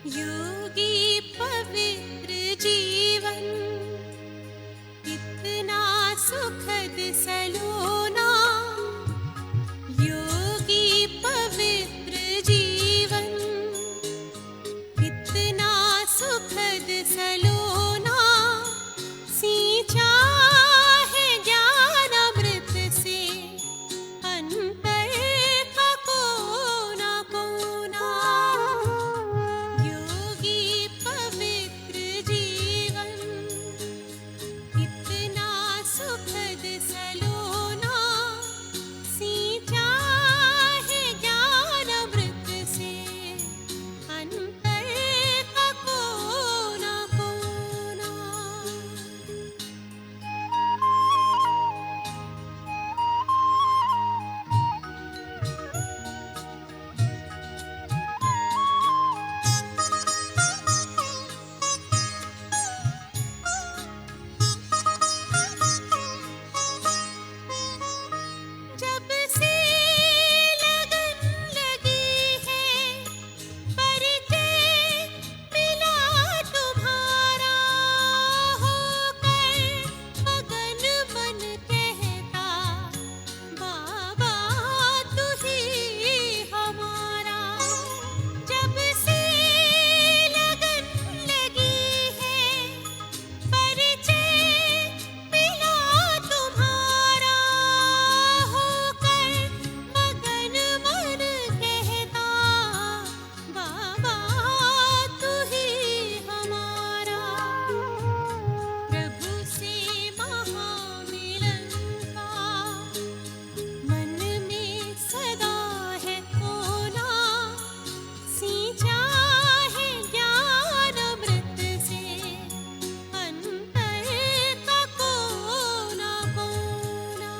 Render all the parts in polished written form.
योगी पवित्र जीवन कितना सुखद सलोना। योगी पवित्र जीवन कितना सुखद सलोना। सींचा है ज्ञान अमृत से अंतर का कोना कोना। योगी पवित्र जीवन कितना सुखद सलोना। सींचा है ज्ञान अमृत से अंतर का कोना कोना। जब से लगन लगी है परिचय मिला तुम्हारा। होकर मगन मन कहता बाबा तू ही हमारा। जब से लगन लगी है परिचय मिला तुम्हारा। होकर मगन मन कहता बाबा तू ही हमारा। प्रभु से महामिलन का मन में सदा है कोना। सींचा है ज्ञान अमृत से अंतर का कोना कोना।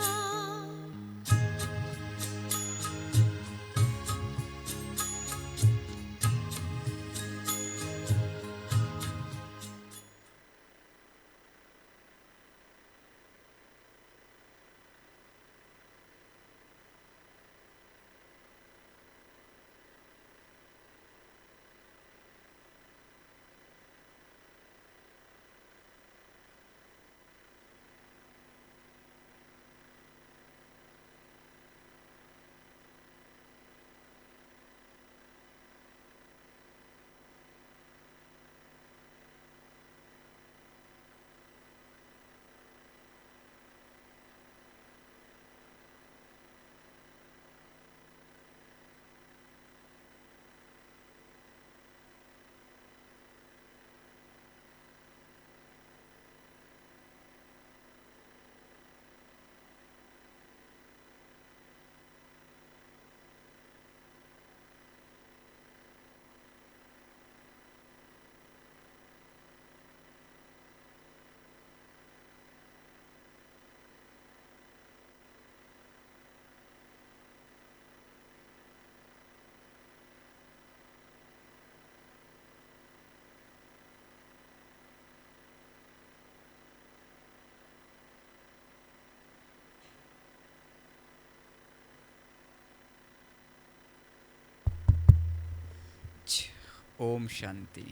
ओम शांति।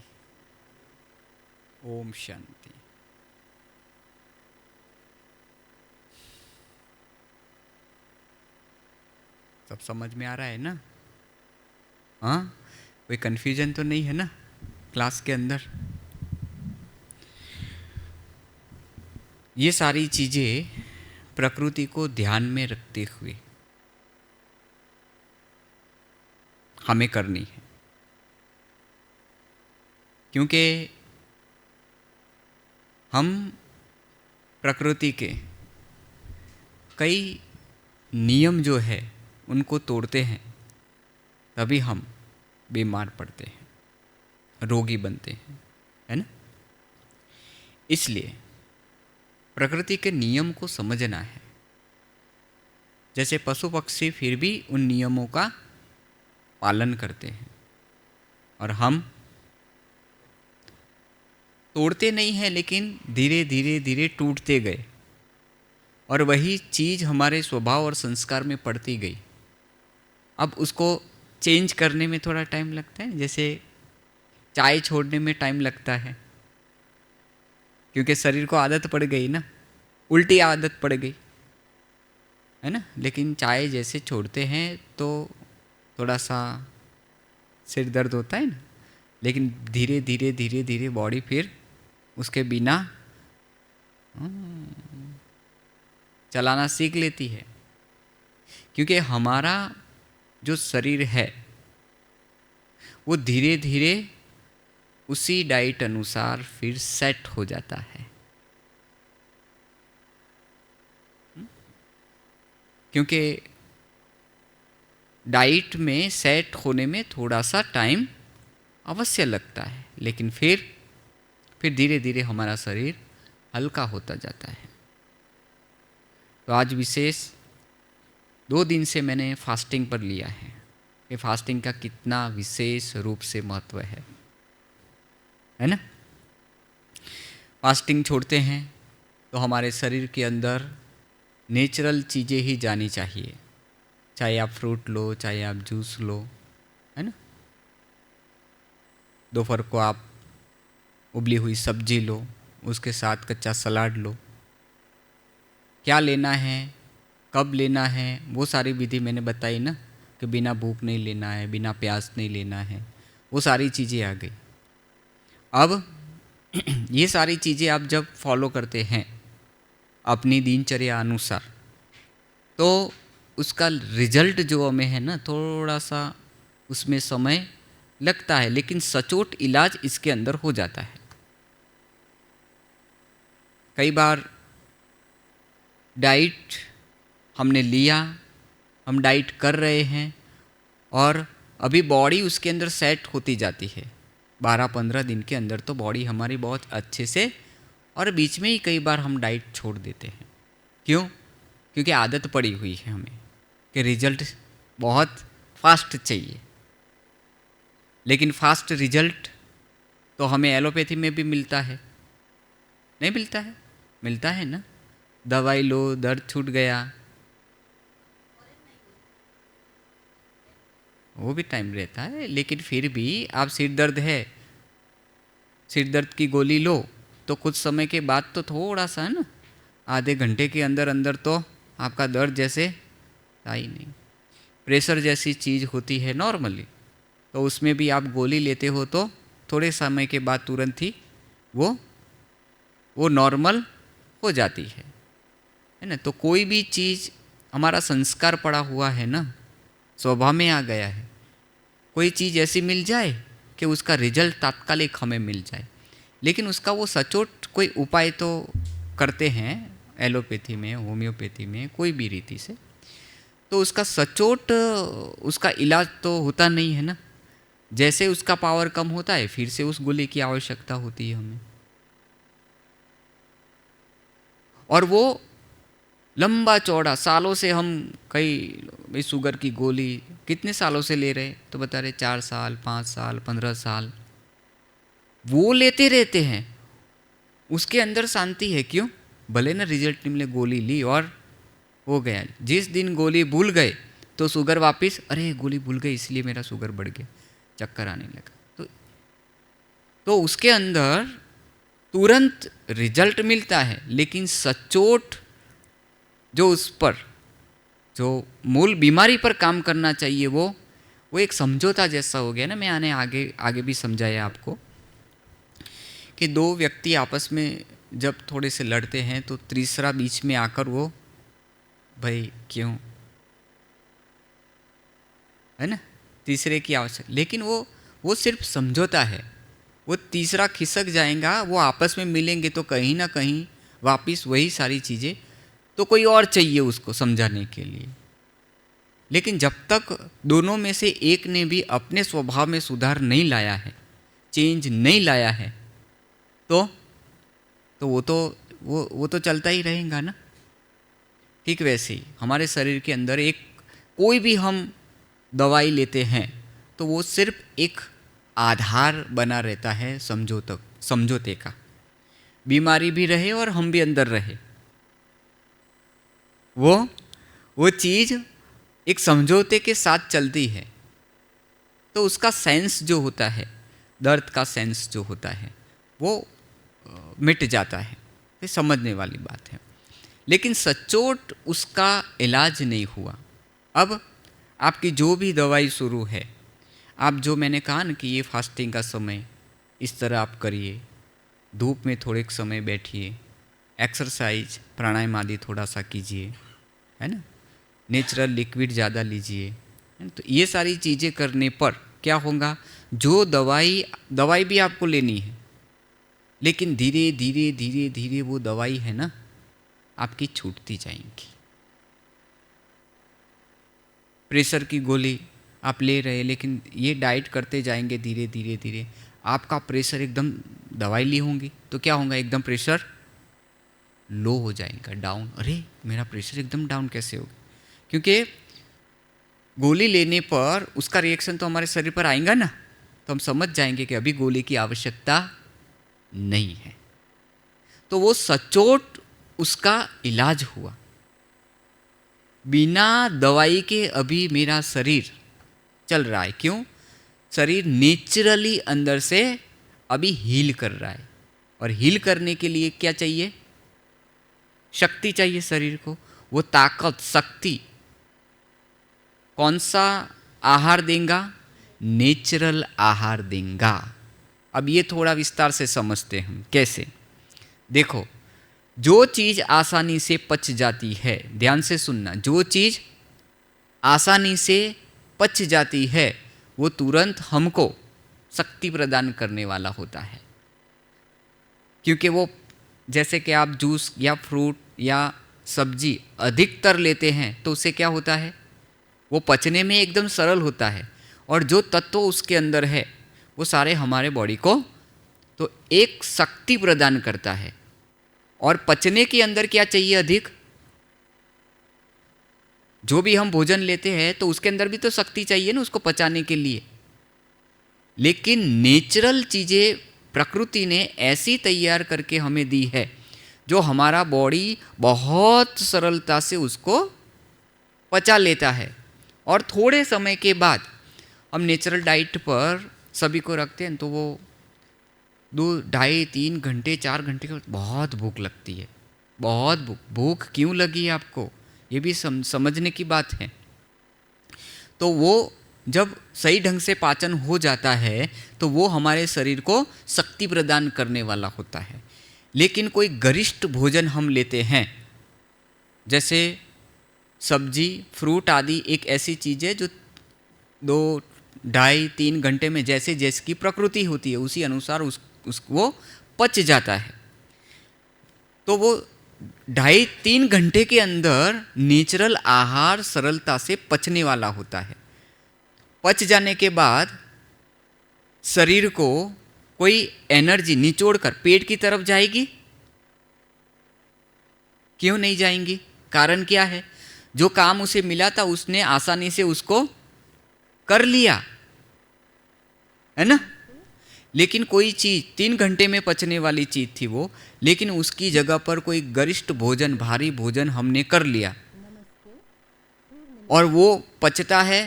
ओम शांति। सब समझ में आ रहा है ना? हाँ, कोई कन्फ्यूजन तो नहीं है ना क्लास के अंदर? ये सारी चीज़ें प्रकृति को ध्यान में रखते हुए हमें करनी है, क्योंकि हम प्रकृति के कई नियम जो है उनको तोड़ते हैं, तभी हम बीमार पड़ते हैं, रोगी बनते हैं, है ना? इसलिए प्रकृति के नियम को समझना है। जैसे पशु पक्षी फिर भी उन नियमों का पालन करते हैं और हम तोड़ते नहीं हैं, लेकिन धीरे धीरे धीरे टूटते गए और वही चीज़ हमारे स्वभाव और संस्कार में पड़ती गई। अब उसको चेंज करने में थोड़ा टाइम लगता है। जैसे चाय छोड़ने में टाइम लगता है, क्योंकि शरीर को आदत पड़ गई ना, उल्टी आदत पड़ गई है ना। लेकिन चाय जैसे छोड़ते हैं तो थोड़ा सा सिर दर्द होता है ना, लेकिन धीरे धीरे धीरे धीरे बॉडी फिर उसके बिना चलाना सीख लेती है। क्योंकि हमारा जो शरीर है वो धीरे धीरे उसी डाइट अनुसार फिर सेट हो जाता है। क्योंकि डाइट में सेट होने में थोड़ा सा टाइम अवश्य लगता है, लेकिन फिर धीरे धीरे हमारा शरीर हल्का होता जाता है। तो आज विशेष 2 दिन से मैंने फास्टिंग पर लिया है कि फास्टिंग का कितना विशेष रूप से महत्व है ना। फास्टिंग छोड़ते हैं तो हमारे शरीर के अंदर नेचुरल चीज़ें ही जानी चाहिए, चाहे आप फ्रूट लो, चाहे आप जूस लो, है ना। दोपहर को आप उबली हुई सब्जी लो, उसके साथ कच्चा सलाद लो। क्या लेना है, कब लेना है, वो सारी विधि मैंने बताई ना, कि बिना भूख नहीं लेना है, बिना प्यास नहीं लेना है, वो सारी चीज़ें आ गई। अब ये सारी चीज़ें आप जब फॉलो करते हैं अपनी दिनचर्या अनुसार, तो उसका रिजल्ट जो हमें है ना, थोड़ा सा उसमें समय लगता है, लेकिन सचोट इलाज इसके अंदर हो जाता है। कई बार डाइट हमने लिया, हम डाइट कर रहे हैं और अभी बॉडी उसके अंदर सेट होती जाती है। 12-15 दिन के अंदर तो बॉडी हमारी बहुत अच्छे से, और बीच में ही कई बार हम डाइट छोड़ देते हैं। क्यों? क्योंकि आदत पड़ी हुई है हमें कि रिजल्ट बहुत फास्ट चाहिए। लेकिन फास्ट रिजल्ट तो हमें एलोपैथी में भी मिलता है, नहीं मिलता है? मिलता है ना। दवाई लो, दर्द छूट गया, वो भी टाइम रहता है। लेकिन फिर भी आप सिर दर्द है, सिर दर्द की गोली लो तो कुछ समय के बाद तो थोड़ा सा है ना, आधे घंटे के अंदर अंदर तो आपका दर्द जैसे था ही नहीं। प्रेशर जैसी चीज़ होती है नॉर्मली, तो उसमें भी आप गोली लेते हो तो थोड़े समय के बाद तुरंत ही वो नॉर्मल हो जाती है ना। तो कोई भी चीज़ हमारा संस्कार पड़ा हुआ है ना, स्वभाव में आ गया है। कोई चीज़ ऐसी मिल जाए कि उसका रिजल्ट तात्कालिक हमें मिल जाए, लेकिन उसका वो सचोट कोई उपाय तो करते हैं एलोपैथी में, होम्योपैथी में, कोई भी रीति से, तो उसका सचोट उसका इलाज तो होता नहीं है ना। जैसे उसका पावर कम होता है, फिर से उस गोली की आवश्यकता होती है हमें। और वो लंबा चौड़ा सालों से हम कई शुगर की गोली कितने सालों से ले रहे, तो बता रहे 4 साल, 5 साल, 15 साल वो लेते रहते हैं। उसके अंदर शांति है। क्यों? भले ना रिजल्ट नहीं मिले, गोली ली और हो गया। जिस दिन गोली भूल गए तो शुगर वापस, अरे गोली भूल गई इसलिए मेरा शुगर बढ़ गया, चक्कर आने लगा। तो उसके अंदर तुरंत रिजल्ट मिलता है, लेकिन सचोट जो उस पर जो मूल बीमारी पर काम करना चाहिए वो एक समझौता जैसा हो गया ना। मैंने आगे भी समझाया आपको कि 2 व्यक्ति आपस में जब थोड़े से लड़ते हैं तो तीसरा बीच में आकर वो, भाई क्यों, है ना, तीसरे की आवश्यकता, लेकिन वो सिर्फ समझौता है। वो तीसरा खिसक जाएगा, वो आपस में मिलेंगे तो कहीं ना कहीं वापस वही सारी चीज़ें, तो कोई और चाहिए उसको समझाने के लिए। लेकिन जब तक दोनों में से एक ने भी अपने स्वभाव में सुधार नहीं लाया है, चेंज नहीं लाया है, तो वो तो चलता ही रहेगा ना। ठीक वैसे ही हमारे शरीर के अंदर कोई भी हम दवाई लेते हैं तो वो सिर्फ एक आधार बना रहता है समझौते का। बीमारी भी रहे और हम भी अंदर रहे, वो चीज़ एक समझौते के साथ चलती है। तो उसका सेंस जो होता है दर्द का सेंस जो होता है वो मिट जाता है। ये समझने वाली बात है। लेकिन सचोट उसका इलाज नहीं हुआ। अब आपकी जो भी दवाई शुरू है, आप जो मैंने कहा ना कि ये फास्टिंग का समय इस तरह आप करिए, धूप में थोड़े समय बैठिए, एक्सरसाइज प्राणायाम आदि थोड़ा सा कीजिए, है ना, नेचुरल लिक्विड ज़्यादा लीजिए, है ना? तो ये सारी चीज़ें करने पर क्या होगा, जो दवाई भी आपको लेनी है, लेकिन धीरे धीरे धीरे धीरे वो दवाई है ना आपकी छूटती जाएंगी। प्रेशर की गोली आप ले रहे, लेकिन ये डाइट करते जाएंगे धीरे धीरे धीरे, आपका प्रेशर एकदम, दवाई ली होंगी तो क्या होगा, एकदम प्रेशर लो हो जाएगा, डाउन। अरे मेरा प्रेशर एकदम डाउन कैसे होगा? क्योंकि गोली लेने पर उसका रिएक्शन तो हमारे शरीर पर आएगा ना, तो हम समझ जाएंगे कि अभी गोली की आवश्यकता नहीं है। तो वो सचोट उसका इलाज हुआ। बिना दवाई के अभी मेरा शरीर चल रहा है। क्यों? शरीर नेचुरली अंदर से अभी हील कर रहा है, और हील करने के लिए क्या चाहिए? शक्ति चाहिए शरीर को। वो ताकत, शक्ति कौन सा आहार देगा? नेचुरल आहार देगा। अब ये थोड़ा विस्तार से समझते हैं हम कैसे। देखो, जो चीज़ आसानी से पच जाती है, ध्यान से सुनना, जो चीज़ आसानी से पच जाती है वो तुरंत हमको शक्ति प्रदान करने वाला होता है। क्योंकि वो, जैसे कि आप जूस या फ्रूट या सब्जी अधिकतर लेते हैं तो उससे क्या होता है, वो पचने में एकदम सरल होता है, और जो तत्व उसके अंदर है वो सारे हमारे बॉडी को तो एक शक्ति प्रदान करता है। और पचने के अंदर क्या चाहिए? अधिक। जो भी हम भोजन लेते हैं तो उसके अंदर भी तो शक्ति चाहिए ना उसको पचाने के लिए। लेकिन नेचुरल चीज़ें प्रकृति ने ऐसी तैयार करके हमें दी है जो हमारा बॉडी बहुत सरलता से उसको पचा लेता है। और थोड़े समय के बाद हम नेचुरल डाइट पर सभी को रखते हैं तो वो 2, 2.5, 3 घंटे, 4 घंटे के बाद बहुत भूख लगती है। बहुत भूख क्यों लगी आपको, ये भी समझने की बात है। तो वो जब सही ढंग से पाचन हो जाता है तो वो हमारे शरीर को शक्ति प्रदान करने वाला होता है। लेकिन कोई गरिष्ठ भोजन हम लेते हैं, जैसे सब्जी, फ्रूट आदि, एक ऐसी चीज़ है जो 2, 2.5, 3 घंटे में जैसे जैसी प्रकृति होती है उसी अनुसार वो पच जाता है। तो वो 2.5, 3 घंटे के अंदर नेचुरल आहार सरलता से पचने वाला होता है। पच जाने के बाद शरीर को कोई एनर्जी निचोड़ कर पेट की तरफ जाएगी? क्यों नहीं जाएंगी? कारण क्या है? जो काम उसे मिला था उसने आसानी से उसको कर लिया, है ना। लेकिन कोई चीज़ 3 घंटे में पचने वाली चीज़ थी वो, लेकिन उसकी जगह पर कोई गरिष्ठ भोजन, भारी भोजन हमने कर लिया और वो पचता है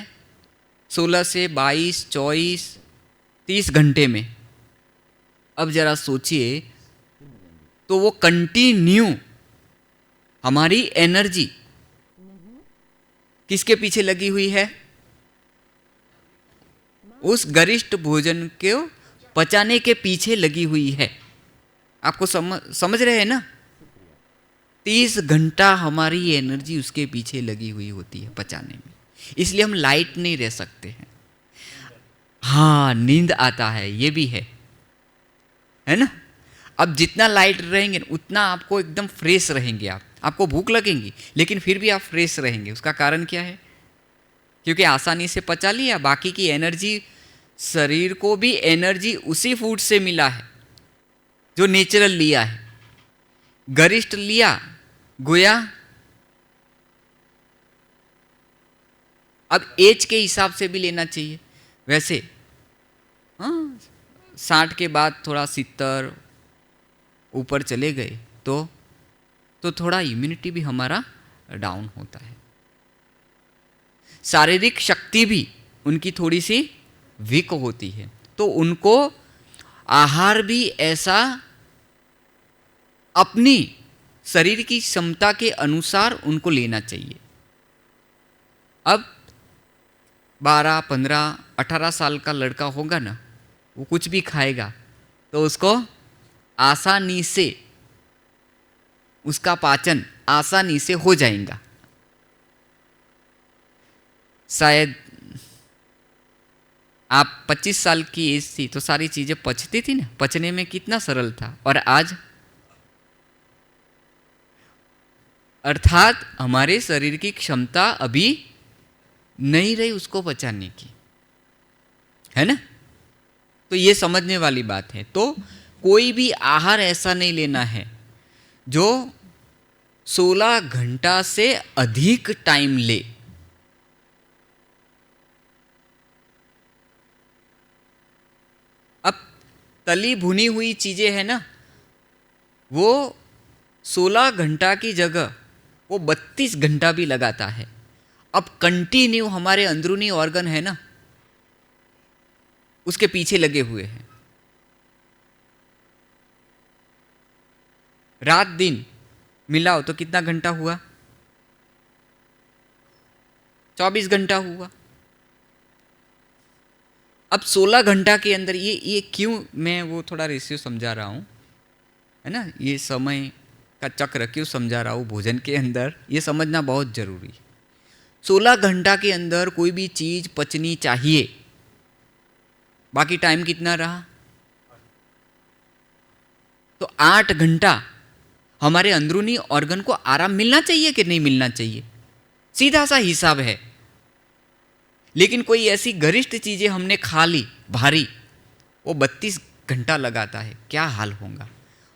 16 से 22, 24, 30 घंटे में। अब जरा सोचिए, तो वो कंटिन्यू हमारी एनर्जी किसके पीछे लगी हुई है? उस गरिष्ठ भोजन को पचाने के पीछे लगी हुई है। आपको समझ रहे हैं ना? 30 घंटा हमारी एनर्जी उसके पीछे लगी हुई होती है पचाने में। इसलिए हम लाइट नहीं रह सकते हैं। हाँ, नींद आता है, ये भी है ना। अब जितना लाइट रहेंगे उतना आपको एकदम फ्रेश रहेंगे। आपको भूख लगेगी लेकिन फिर भी आप फ्रेश रहेंगे। उसका कारण क्या है? क्योंकि आसानी से पचा लिया। बाकी की एनर्जी, शरीर को भी एनर्जी उसी फूड से मिला है जो नेचुरल लिया है। गरिष्ठ लिया, गोया। अब एज के हिसाब से भी लेना चाहिए। वैसे हाँ, 60 के बाद थोड़ा 70 ऊपर चले गए तो थोड़ा इम्यूनिटी भी हमारा डाउन होता है। शारीरिक शक्ति भी उनकी थोड़ी सी वीक होती है, तो उनको आहार भी ऐसा अपनी शरीर की क्षमता के अनुसार उनको लेना चाहिए। अब 12, 15, 18 साल का लड़का होगा ना, वो कुछ भी खाएगा तो उसको आसानी से, उसका पाचन आसानी से हो जाएगा। शायद आप 25 साल की एज थी तो सारी चीजें पचती थी ना, पचने में कितना सरल था। और आज अर्थात हमारे शरीर की क्षमता अभी नहीं रही उसको पचाने की, है ना। तो ये समझने वाली बात है। तो कोई भी आहार ऐसा नहीं लेना है जो 16 घंटा से अधिक टाइम ले। अब तली भुनी हुई चीजें है ना, वो 16 घंटा की जगह वो 32 घंटा भी लगाता है। अब कंटिन्यू हमारे अंदरूनी ऑर्गन है ना, उसके पीछे लगे हुए हैं। रात दिन मिलाओ तो कितना घंटा हुआ? 24 घंटा हुआ। अब 16 घंटा के अंदर ये क्यों मैं वो थोड़ा रेशियो समझा रहा हूं, है ना, ये समय का चक्र क्यों समझा रहा हूं भोजन के अंदर, ये समझना बहुत जरूरी है। 16 घंटा के अंदर कोई भी चीज पचनी चाहिए। बाकी टाइम कितना रहा? तो 8 घंटा हमारे अंदरूनी ऑर्गन को आराम मिलना चाहिए कि नहीं मिलना चाहिए? सीधा सा हिसाब है। लेकिन कोई ऐसी गरिष्ठ चीजें हमने खा ली भारी, वो 32 घंटा लगाता है, क्या हाल होगा।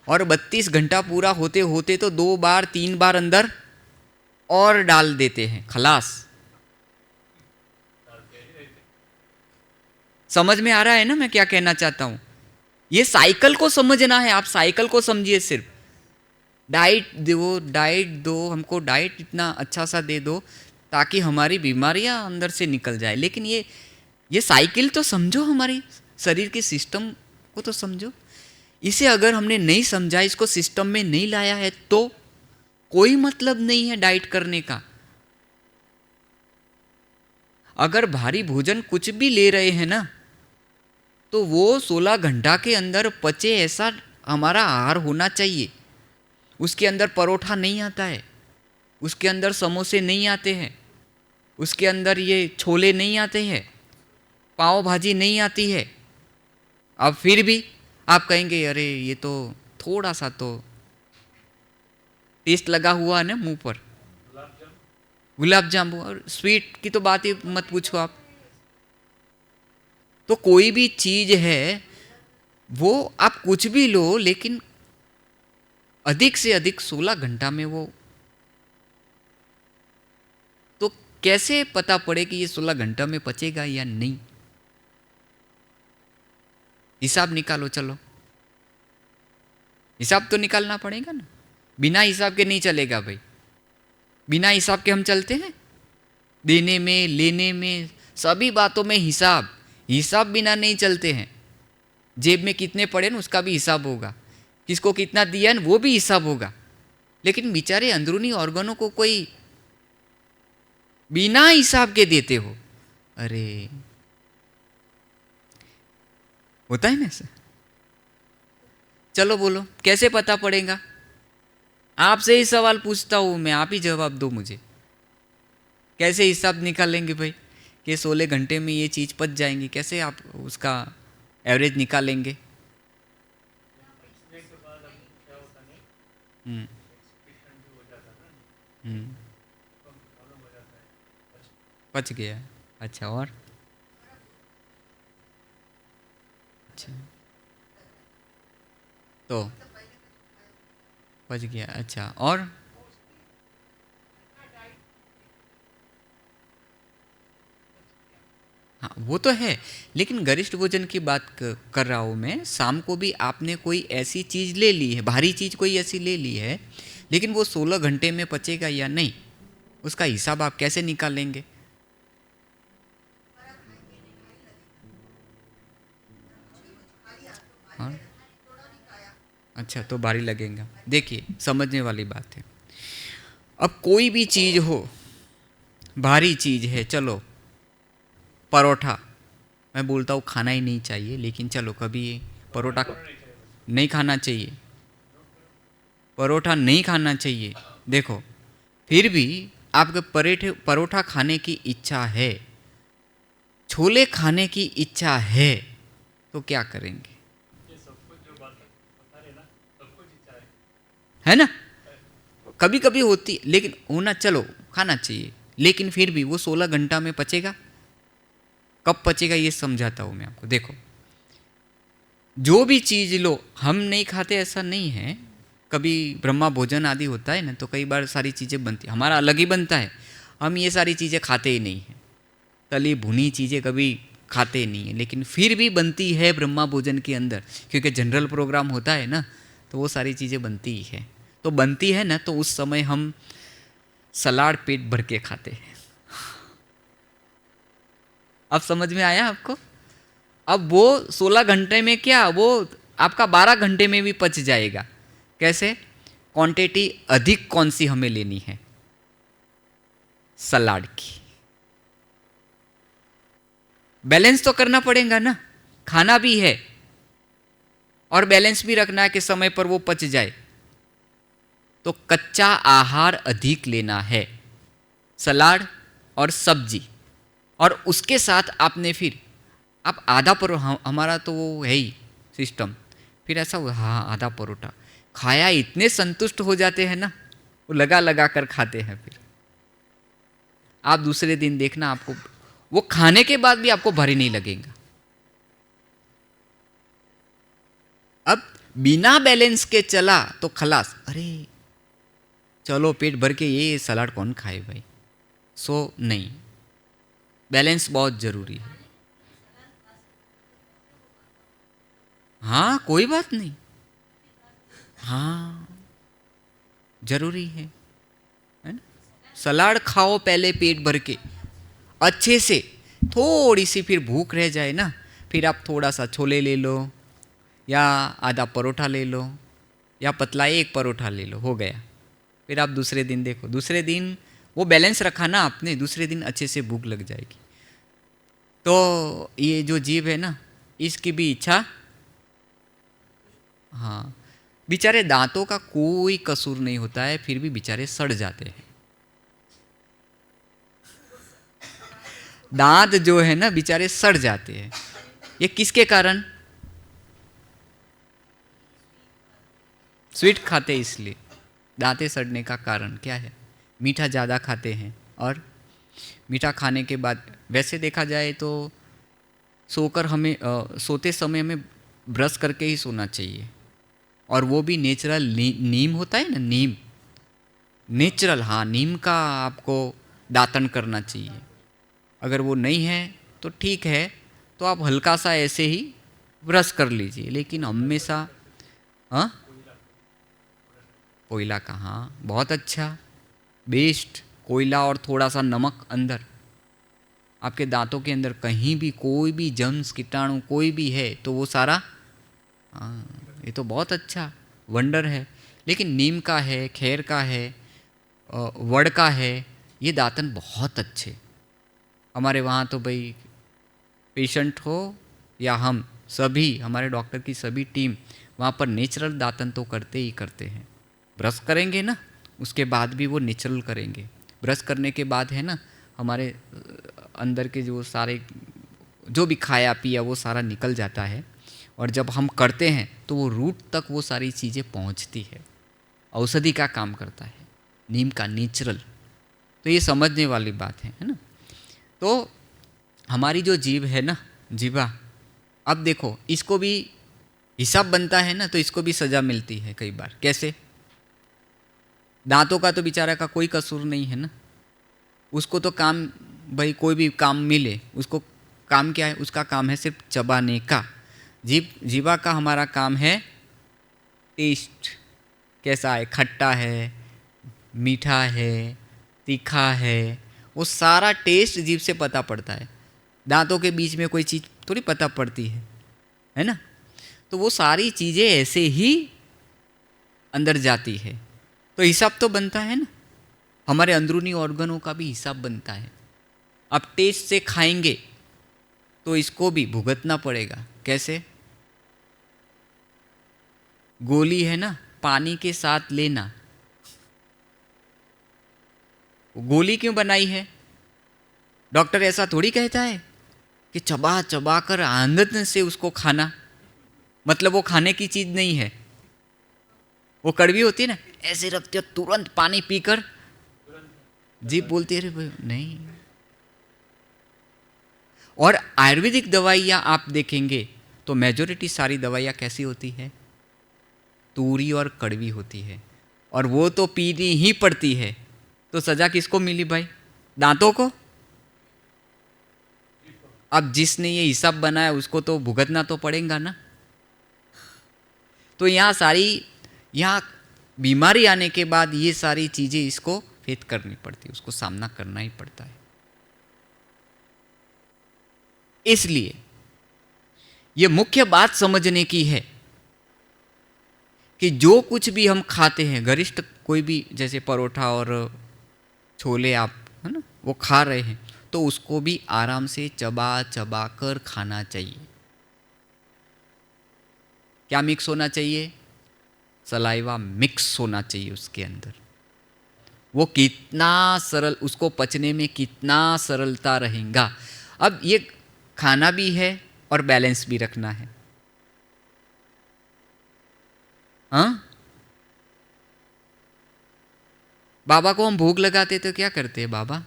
और 32 घंटा पूरा होते होते तो 2 बार 3 बार अंदर और डाल देते हैं, खलास। समझ में आ रहा है ना मैं क्या कहना चाहता हूं? ये साइकिल को समझना है, आप साइकिल को समझिए। सिर्फ डाइट दो हमको, डाइट इतना अच्छा सा दे दो ताकि हमारी बीमारियां अंदर से निकल जाए। लेकिन ये साइकिल तो समझो, हमारी शरीर के सिस्टम को तो समझो। इसे अगर हमने नहीं समझा, इसको सिस्टम में नहीं लाया है, तो कोई मतलब नहीं है डाइट करने का। अगर भारी भोजन कुछ भी ले रहे हैं ना, तो वो 16 घंटा के अंदर पचे ऐसा हमारा आहार होना चाहिए। उसके अंदर परोठा नहीं आता है, उसके अंदर समोसे नहीं आते हैं, उसके अंदर ये छोले नहीं आते हैं, पाव भाजी नहीं आती है। अब फिर भी आप कहेंगे अरे ये तो थोड़ा सा तो टेस्ट लगा हुआ है ना मुंह पर, गुलाब जामुन। और स्वीट की तो बात ही मत पूछो आप। तो कोई भी चीज है वो आप कुछ भी लो, लेकिन अधिक से अधिक 16 घंटा में वो, तो कैसे पता पड़े कि ये 16 घंटा में पचेगा या नहीं? हिसाब निकालो, चलो हिसाब तो निकालना पड़ेगा ना। बिना हिसाब के नहीं चलेगा भाई। बिना हिसाब के हम चलते हैं? देने में, लेने में, सभी बातों में हिसाब। हिसाब बिना नहीं चलते हैं। जेब में कितने पड़े ना उसका भी हिसाब होगा, किसको कितना दिया ना वो भी हिसाब होगा। लेकिन बेचारे अंदरूनी ऑर्गनों को कोई बिना हिसाब के देते हो, अरे होता है ना ऐसा। चलो बोलो कैसे पता पड़ेगा? आपसे ही सवाल पूछता हूं मैं, आप ही जवाब दो मुझे। कैसे हिसाब निकालेंगे भाई कि 16 घंटे में ये चीज पच जाएंगी? कैसे आप उसका एवरेज निकालेंगे? हम्म हम्म पच गया। अच्छा, और अच्छा तो पच गया। अच्छा, और हाँ वो तो है। लेकिन गरिष्ठ भोजन की बात कर रहा हूँ मैं। शाम को भी आपने कोई ऐसी चीज़ ले ली है, भारी चीज़ कोई ऐसी ले ली है, लेकिन वो 16 घंटे में पचेगा या नहीं, उसका हिसाब आप कैसे निकालेंगे? हाँ, अच्छा तो भारी लगेगा। देखिए समझने वाली बात है। अब कोई भी चीज़ हो, भारी चीज़ है, चलो परोठा, मैं बोलता हूँ खाना ही नहीं चाहिए, लेकिन चलो कभी परोठा नहीं खाना चाहिए, परोठा नहीं खाना चाहिए। देखो फिर भी आपके परोठा खाने की इच्छा है, छोले खाने की इच्छा है, तो क्या करेंगे? है ना, कभी कभी होती, लेकिन होना, चलो खाना चाहिए, लेकिन फिर भी वो 16 घंटा में पचेगा? कब पचेगा ये समझाता हूँ मैं आपको। देखो जो भी चीज़ लो, हम नहीं खाते ऐसा नहीं है, कभी ब्रह्मा भोजन आदि होता है ना, तो कई बार सारी चीज़ें बनती, हमारा अलग ही बनता है, हम ये सारी चीज़ें खाते ही नहीं हैं, तली भुनी चीज़ें कभी खाते नहीं हैं, लेकिन फिर भी बनती है ब्रह्मा भोजन के अंदर, क्योंकि जनरल प्रोग्राम होता है ना, तो वो सारी चीज़ें बनती ही है। तो बनती है ना, तो उस समय हम सलाद पेट भर के खाते हैं। अब समझ में आया आपको? अब वो 16 घंटे में क्या, वो आपका 12 घंटे में भी पच जाएगा। कैसे? क्वांटिटी अधिक कौन सी हमें लेनी है? सलाद की। बैलेंस तो करना पड़ेगा ना, खाना भी है और बैलेंस भी रखना है कि समय पर वो पच जाए, तो कच्चा आहार अधिक लेना है, सलाद और सब्जी, और उसके साथ आपने फिर आप आधा परोठा, हमारा तो वो है ही सिस्टम, फिर ऐसा हाँ आधा परोठा खाया, इतने संतुष्ट हो जाते हैं ना, वो लगा लगा कर खाते हैं। फिर आप दूसरे दिन देखना, आपको वो खाने के बाद भी आपको भारी नहीं लगेगा। अब बिना बैलेंस के चला तो खलास, अरे चलो पेट भर के ये सलाद कौन खाए भाई, सो नहीं, बैलेंस बहुत जरूरी है। हाँ कोई बात नहीं, हाँ जरूरी है ना? सलाद खाओ पहले पेट भर के अच्छे से, थोड़ी सी फिर भूख रह जाए ना, फिर आप थोड़ा सा छोले ले लो, या आधा परोठा ले लो, या पतला एक परोठा ले लो, हो गया। फिर आप दूसरे दिन देखो, दूसरे दिन वो बैलेंस रखा ना आपने, दूसरे दिन अच्छे से भूख लग जाएगी। तो ये जो जीभ है ना, इसकी भी इच्छा, हाँ बेचारे दांतों का कोई कसूर नहीं होता है, फिर भी बेचारे सड़ जाते हैं। दांत जो है ना बेचारे सड़ जाते हैं, ये किसके कारण? स्वीट खाते इसलिए दांतें सड़ने का कारण क्या है? मीठा ज़्यादा खाते हैं, और मीठा खाने के बाद वैसे देखा जाए तो सोकर हमें सोते समय हमें ब्रश करके ही सोना चाहिए, और वो भी नेचुरल नीम होता है ना, नीम नेचुरल, हाँ नीम का आपको दातन करना चाहिए। अगर वो नहीं है तो ठीक है, तो आप हल्का सा ऐसे ही ब्रश कर लीजिए, लेकिन हमेशा, हाँ कोयला का, हाँ बहुत अच्छा, बेस्ट, कोयला और थोड़ा सा नमक अंदर, आपके दांतों के अंदर कहीं भी कोई भी जर्म्स कीटाणु कोई भी है तो वो सारा, हाँ ये तो बहुत अच्छा वंडर है। लेकिन नीम का है, खैर का है, वड़ का है, ये दातन बहुत अच्छे। हमारे वहाँ तो भाई पेशेंट हो या हम सभी, हमारे डॉक्टर की सभी टीम वहाँ पर नेचुरल दातन तो करते ही करते हैं। ब्रश करेंगे ना, उसके बाद भी वो नेचुरल करेंगे। ब्रश करने के बाद है ना, हमारे अंदर के जो सारे जो भी खाया पिया वो सारा निकल जाता है, और जब हम करते हैं तो वो रूट तक वो सारी चीज़ें पहुंचती है, औषधि का काम करता है नीम का, नेचुरल। तो ये समझने वाली बात है ना। तो हमारी जो जीभ है ना, जीभा, अब देखो इसको भी हिसाब बनता है ना, तो इसको भी सज़ा मिलती है कई बार। कैसे? दांतों का तो बेचारा का कोई कसूर नहीं है ना, उसको तो काम, भाई कोई भी काम मिले उसको काम क्या है, उसका काम है सिर्फ चबाने का। जीभा का हमारा काम है टेस्ट, कैसा है, खट्टा है, मीठा है, तीखा है, वो सारा टेस्ट जीभ से पता पड़ता है। दांतों के बीच में कोई चीज़ थोड़ी पता पड़ती है ना। तो वो सारी चीज़ें ऐसे ही अंदर जाती है। तो हिसाब तो बनता है ना, हमारे अंदरूनी ऑर्गनों का भी हिसाब बनता है। अब टेस्ट से खाएंगे तो इसको भी भुगतना पड़ेगा। कैसे? गोली है ना, पानी के साथ लेना। गोली क्यों बनाई है? डॉक्टर ऐसा थोड़ी कहता है कि चबा चबा कर आनंद से उसको खाना, मतलब वो खाने की चीज नहीं है। वो कड़वी होती है ना, ऐसे रखते हो तुरंत पानी पीकर जीभ बोलती है, अरे भाई नहीं। और आयुर्वेदिक दवाइयाँ आप देखेंगे तो मेजोरिटी सारी दवाइयाँ कैसी होती है? तूरी और कड़वी होती है, और वो तो पीनी ही पड़ती है। तो सजा किसको मिली भाई? दांतों को। अब जिसने ये हिसाब बनाया उसको तो भुगतना तो पड़ेगा ना। तो यहाँ बीमारी आने के बाद ये सारी चीजें इसको फेस करनी पड़ती है, उसको सामना करना ही पड़ता है। इसलिए ये मुख्य बात समझने की है कि जो कुछ भी हम खाते हैं, गरिष्ठ कोई भी, जैसे परोठा और छोले आप है ना वो खा रहे हैं, तो उसको भी आराम से चबा चबा कर खाना चाहिए। क्या मिक्स होना चाहिए? सलाइवा मिक्स होना चाहिए उसके अंदर। वो कितना सरल, उसको पचने में कितना सरलता रहेगा। अब ये खाना भी है और बैलेंस भी रखना है। हाँ, बाबा को हम भोग लगाते तो क्या करते हैं? बाबा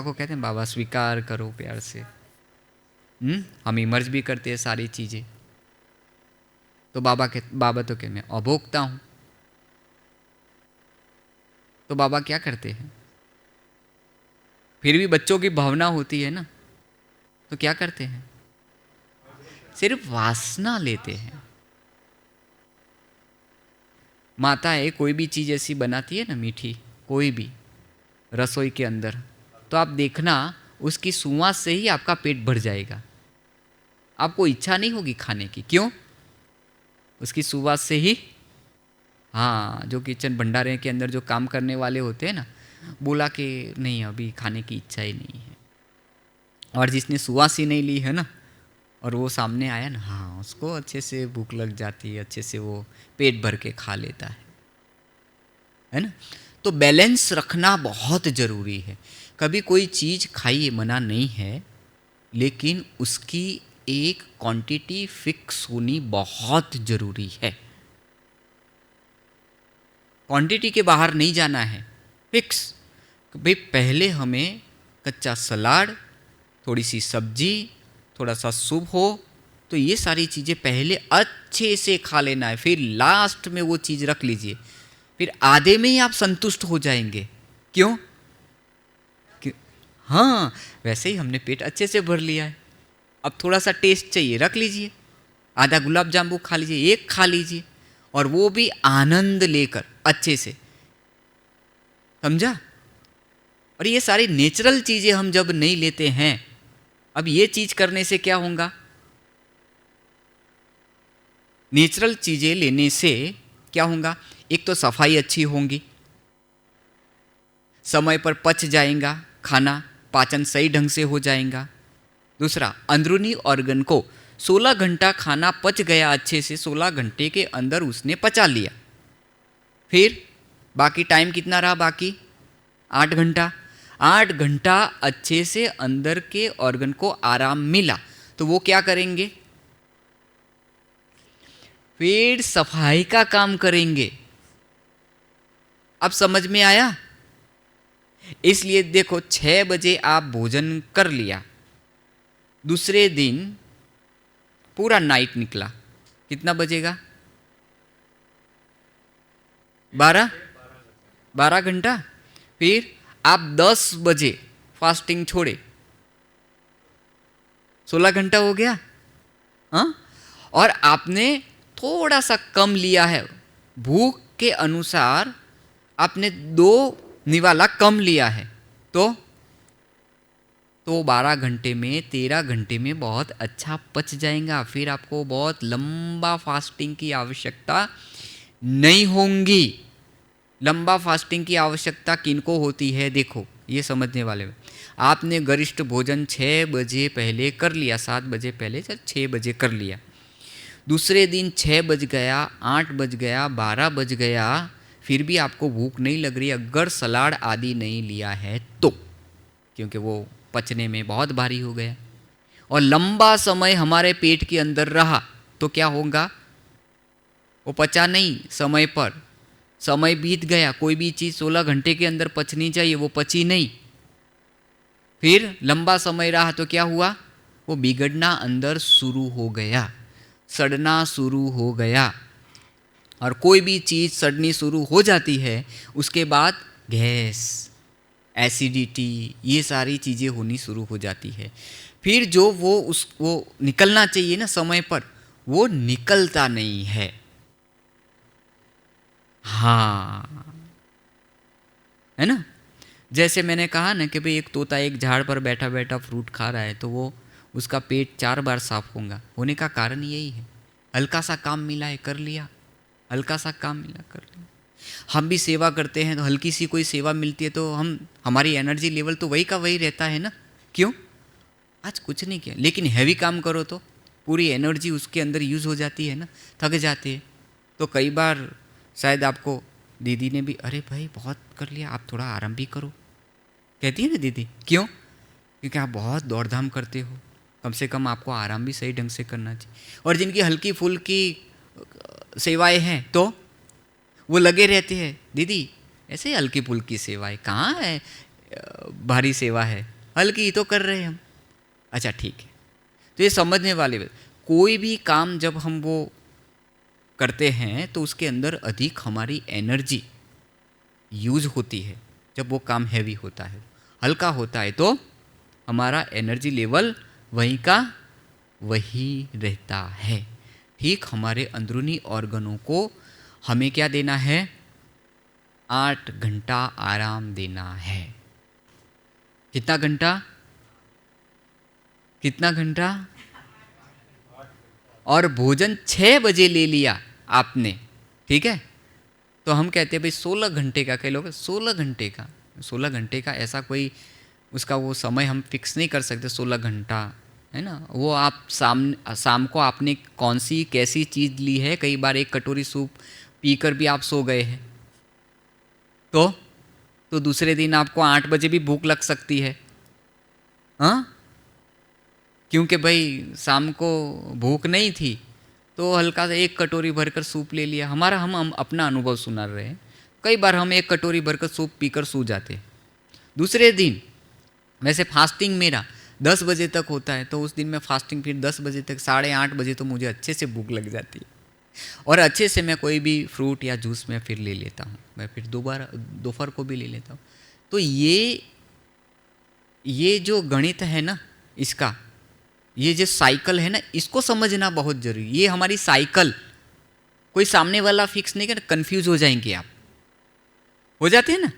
को कहते हैं बाबा स्वीकार करो प्यार से। हम इमर्ज भी करते हैं सारी चीजें। तो बाबा तो कहते मैं अभोक्ता हूं। तो बाबा क्या करते हैं? फिर भी बच्चों की भावना होती है ना, तो क्या करते हैं? सिर्फ वासना लेते हैं। माताएं कोई भी चीज़ ऐसी बनाती है ना, मीठी कोई भी रसोई के अंदर, तो आप देखना उसकी सुवास से ही आपका पेट भर जाएगा। आपको इच्छा नहीं होगी खाने की। क्यों? उसकी सुवास से ही। हाँ, जो किचन भंडारे के अंदर जो काम करने वाले होते हैं ना, बोला कि नहीं अभी खाने की इच्छा ही नहीं है। और जिसने सुवास ही नहीं ली है ना, और वो सामने आया ना, हाँ उसको अच्छे से भूख लग जाती है, अच्छे से वो पेट भर के खा लेता है ना। तो बैलेंस रखना बहुत ज़रूरी है। कभी कोई चीज़ खाइए, मना नहीं है, लेकिन उसकी एक क्वांटिटी फिक्स होनी बहुत ज़रूरी है। क्वांटिटी के बाहर नहीं जाना है, फिक्स। भाई पहले हमें कच्चा सलाद, थोड़ी सी सब्जी, थोड़ा सा सूप हो, तो ये सारी चीज़ें पहले अच्छे से खा लेना है। फिर लास्ट में वो चीज़ रख लीजिए, फिर आधे में ही आप संतुष्ट हो जाएंगे। क्यों? हाँ, वैसे ही हमने पेट अच्छे से भर लिया है, अब थोड़ा सा टेस्ट चाहिए, रख लीजिए। आधा गुलाब जामुन खा लीजिए, एक खा लीजिए, और वो भी आनंद लेकर अच्छे से। समझा? और ये सारी नेचुरल चीज़ें हम जब नहीं लेते हैं, अब ये चीज़ करने से क्या होगा? नेचुरल चीज़ें लेने से क्या होगा? एक तो सफाई अच्छी होगी, समय पर पच जाएगा खाना, पाचन सही ढंग से हो जाएगा। दूसरा, अंदरूनी ऑर्गन को 16 घंटा खाना पच गया अच्छे से, 16 घंटे के अंदर उसने पचा लिया। फिर बाकी टाइम कितना रहा? बाकी 8 घंटा। 8 घंटा अच्छे से अंदर के ऑर्गन को आराम मिला, तो वो क्या करेंगे? फिर सफाई का काम करेंगे। अब समझ में आया? इसलिए देखो, 6 बजे आप भोजन कर लिया, दूसरे दिन पूरा नाइट निकला, कितना बजेगा? 12 घंटा। फिर आप 10 बजे फास्टिंग छोड़े, 16 घंटा हो गया। हाँ, और आपने थोड़ा सा कम लिया है, भूख के अनुसार आपने 2 निवाला कम लिया है, तो तो 12 घंटे में 13 घंटे में बहुत अच्छा पच जाएगा। फिर आपको बहुत लंबा फास्टिंग की आवश्यकता नहीं होगी। लंबा फास्टिंग की आवश्यकता किनको होती है, देखो ये समझने वाले में। आपने गरिष्ठ भोजन 6 बजे पहले कर लिया, 7 बजे पहले, 6 बजे कर लिया। दूसरे दिन 6 बज गया, 8 बज गया, 12 बज गया, फिर भी आपको भूख नहीं लग रही, अगर सलाद आदि नहीं लिया है तो, क्योंकि वो पचने में बहुत भारी हो गया और लंबा समय हमारे पेट के अंदर रहा, तो क्या होगा, वो पचा नहीं समय पर, समय बीत गया। कोई भी चीज़ 16 घंटे के अंदर पचनी चाहिए, वो पची नहीं, फिर लंबा समय रहा तो क्या हुआ, वो बिगड़ना अंदर शुरू हो गया, सड़ना शुरू हो गया। और कोई भी चीज़ सड़नी शुरू हो जाती है उसके बाद गैस, एसिडिटी, ये सारी चीज़ें होनी शुरू हो जाती है। फिर जो वो निकलना चाहिए ना समय पर, वो निकलता नहीं है। हाँ, है ना। जैसे मैंने कहा ना कि भाई एक तोता एक झाड़ पर बैठा बैठा फ्रूट खा रहा है, तो वो उसका पेट 4 बार साफ होगा, होने का कारण यही है, हल्का सा काम मिला है कर लिया, हल्का सा काम मिला कर लिया। हम भी सेवा करते हैं तो हल्की सी कोई सेवा मिलती है तो हमारी एनर्जी लेवल तो वही का वही रहता है ना। क्यों, आज कुछ नहीं किया, लेकिन हैवी काम करो तो पूरी एनर्जी उसके अंदर यूज़ हो जाती है ना, थक जाते हैं। तो कई बार शायद आपको दीदी ने भी, अरे भाई बहुत कर लिया, आप थोड़ा आराम भी करो, कहती है ना दीदी। क्यों, क्योंकि आप बहुत दौड़ धाम करते हो, कम से कम आपको आराम भी सही ढंग से करना चाहिए। और जिनकी हल्की फुल्की सेवाएं हैं तो वो लगे रहते हैं, दीदी ऐसे हल्की फुल्की सेवाएं कहाँ है, भारी सेवा है, हल्की ही तो कर रहे हैं हम। अच्छा ठीक है, तो ये समझने वाले बात, कोई भी काम जब हम वो करते हैं तो उसके अंदर अधिक हमारी एनर्जी यूज होती है। जब वो काम हैवी होता है, हल्का होता है तो हमारा एनर्जी लेवल वहीं का वही रहता है। ठीक हमारे अंदरूनी ऑर्गनों को हमें क्या देना है, 8 घंटा आराम देना है। कितना घंटा, कितना घंटा, और भोजन 6 बजे ले लिया आपने, ठीक है, तो हम कहते हैं भाई 16 घंटे का, कई लोग 16 घंटे का, 16 घंटे का ऐसा कोई उसका वो समय हम फिक्स नहीं कर सकते 16 घंटा, है ना। वो आप शाम को आपने कौन सी कैसी चीज़ ली है, कई बार एक कटोरी सूप पीकर भी आप सो गए हैं, तो दूसरे दिन आपको 8 बजे भी भूख लग सकती है, हाँ, क्योंकि भाई शाम को भूख नहीं थी तो हल्का सा एक कटोरी भरकर सूप ले लिया। हम अपना अनुभव सुना रहे हैं, कई बार हम एक कटोरी भरकर सूप पीकर सो जाते हैं। दूसरे दिन, वैसे फास्टिंग मेरा 10 बजे तक होता है, तो उस दिन मैं फास्टिंग फिर 10 बजे तक, 8:30 बजे तो मुझे अच्छे से भूख लग जाती है और अच्छे से मैं कोई भी फ्रूट या जूस में फिर ले लेता हूँ, मैं फिर दोपहर को भी ले लेता हूँ। तो ये जो गणित है ना, इसका ये जो साइकिल है ना, इसको समझना बहुत जरूरी। ये हमारी साइकिल, कोई सामने वाला फिक्स नहीं कर, कंफ्यूज हो जाएंगे आप, हो जाते हैं ना,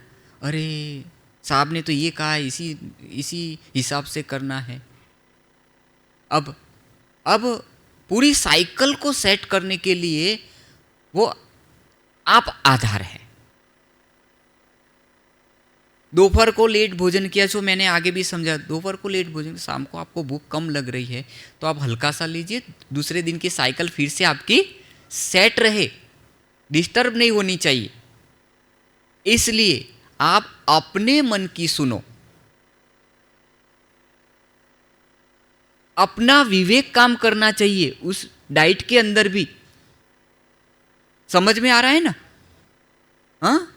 अरे साहब ने तो ये कहा है, इसी हिसाब से करना है। अब पूरी साइकिल को सेट करने के लिए वो आप आधार है। दोपहर को लेट भोजन किया, जो मैंने आगे भी समझा, दोपहर को लेट भोजन, शाम को आपको भूख कम लग रही है तो आप हल्का सा लीजिए, दूसरे दिन की साइकिल फिर से आपकी सेट रहे, डिस्टर्ब नहीं होनी चाहिए। इसलिए आप अपने मन की सुनो, अपना विवेक काम करना चाहिए उस डाइट के अंदर भी। समझ में आ रहा है ना, हाँ,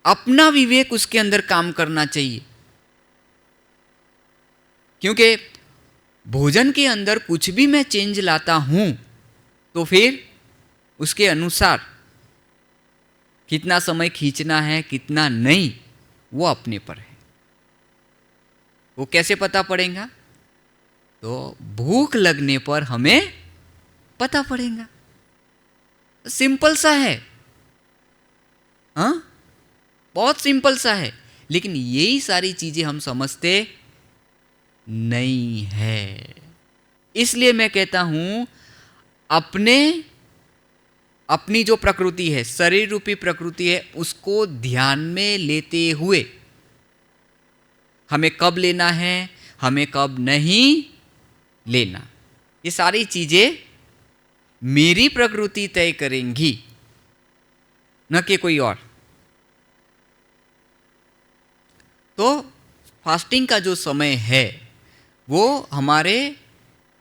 अपना विवेक उसके अंदर काम करना चाहिए, क्योंकि भोजन के अंदर कुछ भी मैं चेंज लाता हूं तो फिर उसके अनुसार कितना समय खींचना है कितना नहीं, वो अपने पर है। वो कैसे पता पड़ेगा, तो भूख लगने पर हमें पता पड़ेगा, सिंपल सा है, हाँ, बहुत सिंपल सा है। लेकिन यही सारी चीजें हम समझते नहीं है। इसलिए मैं कहता हूं अपनी जो प्रकृति है, शरीर रूपी प्रकृति है, उसको ध्यान में लेते हुए हमें कब लेना है, हमें कब नहीं लेना, ये सारी चीजें मेरी प्रकृति तय करेंगी, न कि कोई और। तो फास्टिंग का जो समय है वो हमारे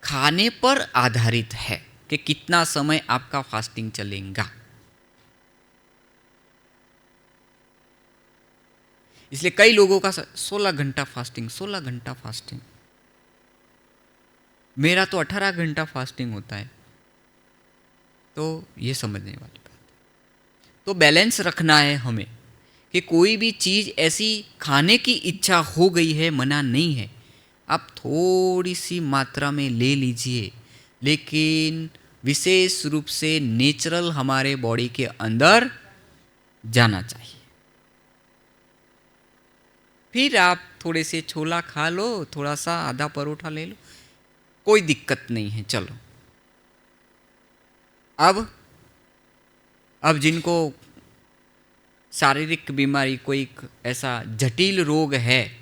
खाने पर आधारित है कि कितना समय आपका फास्टिंग चलेगा। इसलिए कई लोगों का 16 घंटा फास्टिंग, 16 घंटा फास्टिंग, मेरा तो 18 घंटा फास्टिंग होता है। तो ये समझने वाली बात है। तो बैलेंस रखना है हमें कि कोई भी चीज़ ऐसी खाने की इच्छा हो गई है, मना नहीं है, आप थोड़ी सी मात्रा में ले लीजिए, लेकिन विशेष रूप से नेचुरल हमारे बॉडी के अंदर जाना चाहिए। फिर आप थोड़े से छोला खा लो, थोड़ा सा आधा परोठा ले लो, कोई दिक्कत नहीं है, चलो। अब जिनको शारीरिक बीमारी, कोई ऐसा जटिल रोग है,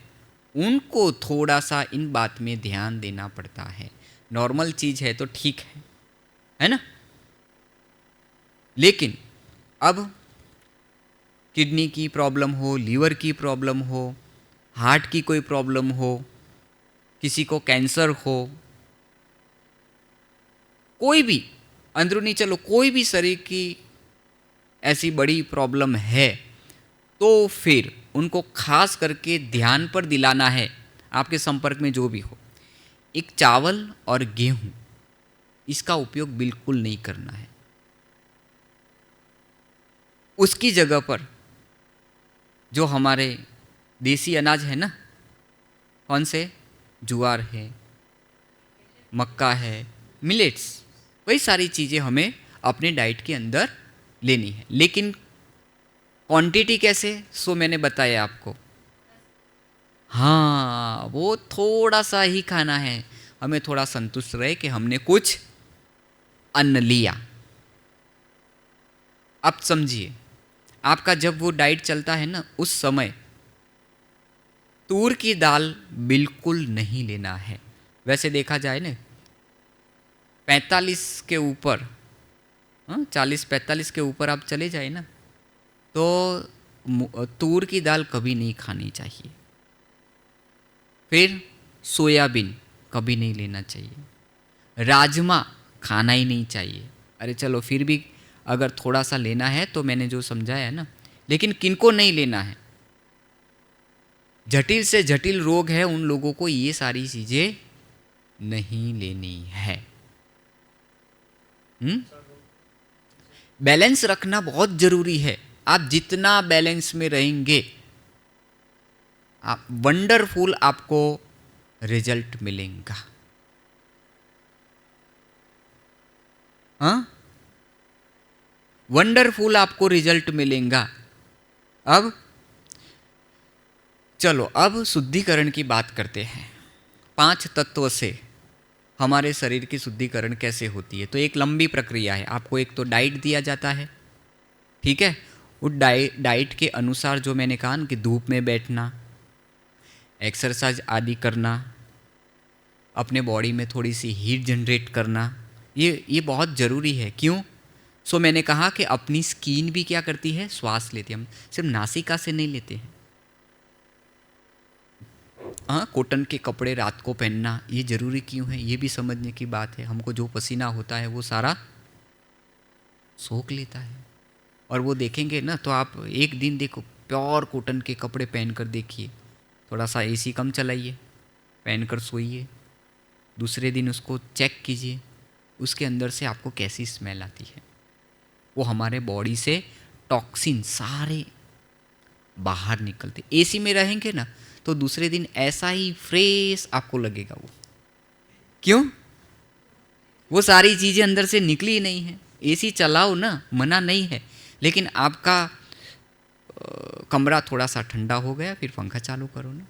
उनको थोड़ा सा इन बात में ध्यान देना पड़ता है। नॉर्मल चीज़ है तो ठीक है ना। लेकिन अब किडनी की प्रॉब्लम हो, लीवर की प्रॉब्लम हो, हार्ट की कोई प्रॉब्लम हो, किसी को कैंसर हो, कोई भी अंदरूनी, चलो कोई भी शरीर की ऐसी बड़ी प्रॉब्लम है, तो फिर उनको खास करके ध्यान पर दिलाना है, आपके संपर्क में जो भी हो। एक चावल और गेहूं, इसका उपयोग बिल्कुल नहीं करना है। उसकी जगह पर जो हमारे देसी अनाज है ना, कौन से, ज्वार है, मक्का है, मिलेट्स, वही सारी चीज़ें हमें अपने डाइट के अंदर लेनी है। लेकिन क्वांटिटी कैसे, सो मैंने बताया आपको। हाँ, वो थोड़ा सा ही खाना है, हमें थोड़ा संतुष्ट रहे कि हमने कुछ अन्न लिया। अब समझिए, आपका जब वो डाइट चलता है ना, उस समय तूर की दाल बिल्कुल नहीं लेना है। वैसे देखा जाए ना, 45 के ऊपर, 40-45 के ऊपर आप चले जाए ना, तो तूर की दाल कभी नहीं खानी चाहिए। फिर सोयाबीन कभी नहीं लेना चाहिए, राजमा खाना ही नहीं चाहिए। अरे चलो, फिर भी अगर थोड़ा सा लेना है तो मैंने जो समझाया ना, लेकिन किनको नहीं लेना है, जटिल से जटिल रोग है उन लोगों को ये सारी चीजें नहीं लेनी है। बैलेंस रखना बहुत जरूरी है। आप जितना बैलेंस में रहेंगे, आप वंडरफुल आपको रिजल्ट मिलेगा। हाँ, वंडरफुल आपको रिजल्ट मिलेगा। अब चलो, अब शुद्धिकरण की बात करते हैं। 5 तत्व से हमारे शरीर की शुद्धिकरण कैसे होती है, तो एक लंबी प्रक्रिया है। आपको एक तो डाइट दिया जाता है, ठीक है। उस डाइट के अनुसार जो मैंने कहा कि धूप में बैठना, एक्सरसाइज आदि करना, अपने बॉडी में थोड़ी सी हीट जनरेट करना, ये बहुत ज़रूरी है। क्यों? सो मैंने कहा कि अपनी स्किन भी क्या करती है, श्वास लेती है। हम सिर्फ नासिका से नहीं लेते हैं। हाँ, कॉटन के कपड़े रात को पहनना ये ज़रूरी क्यों है, ये भी समझने की बात है। हमको जो पसीना होता है वो सारा सोख लेता है। और वो देखेंगे ना, तो आप एक दिन देखो, प्योर कॉटन के कपड़े पहन कर देखिए, थोड़ा सा एसी कम चलाइए, पहन कर सोइए, दूसरे दिन उसको चेक कीजिए, उसके अंदर से आपको कैसी स्मेल आती है। वो हमारे बॉडी से टॉक्सिन सारे बाहर निकलते। एसी में रहेंगे ना, तो दूसरे दिन ऐसा ही फ्रेश आपको लगेगा। वो क्यों? वो सारी चीज़ें अंदर से निकली ही नहीं है। एसी चलाओ ना, मना नहीं है, लेकिन आपका कमरा थोड़ा सा ठंडा हो गया, फिर पंखा चालू करो ना।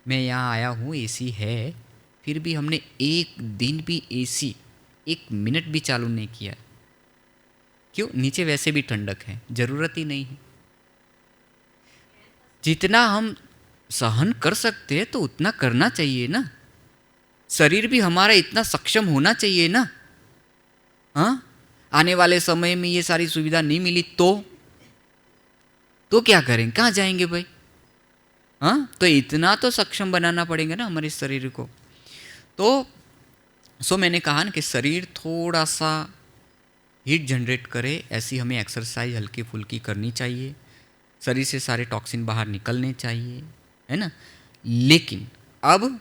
मैं यहाँ आया हूँ, एसी है, फिर भी हमने एक दिन भी एसी एक मिनट भी चालू नहीं किया। क्यों? नीचे वैसे भी ठंडक है, ज़रूरत ही नहीं है। जितना हम सहन कर सकते हैं तो उतना करना चाहिए ना। शरीर भी हमारा इतना सक्षम होना चाहिए ना। हाँ, आने वाले समय में ये सारी सुविधा नहीं मिली तो क्या करें, कहाँ जाएंगे भाई? हाँ, तो इतना तो सक्षम बनाना पड़ेगा ना हमारे शरीर को। तो मैंने कहा ना कि शरीर थोड़ा सा हीट जनरेट करे, ऐसी हमें एक्सरसाइज हल्की फुल्की करनी चाहिए, शरीर से सारे टॉक्सिन बाहर निकलने चाहिए, है ना। लेकिन अब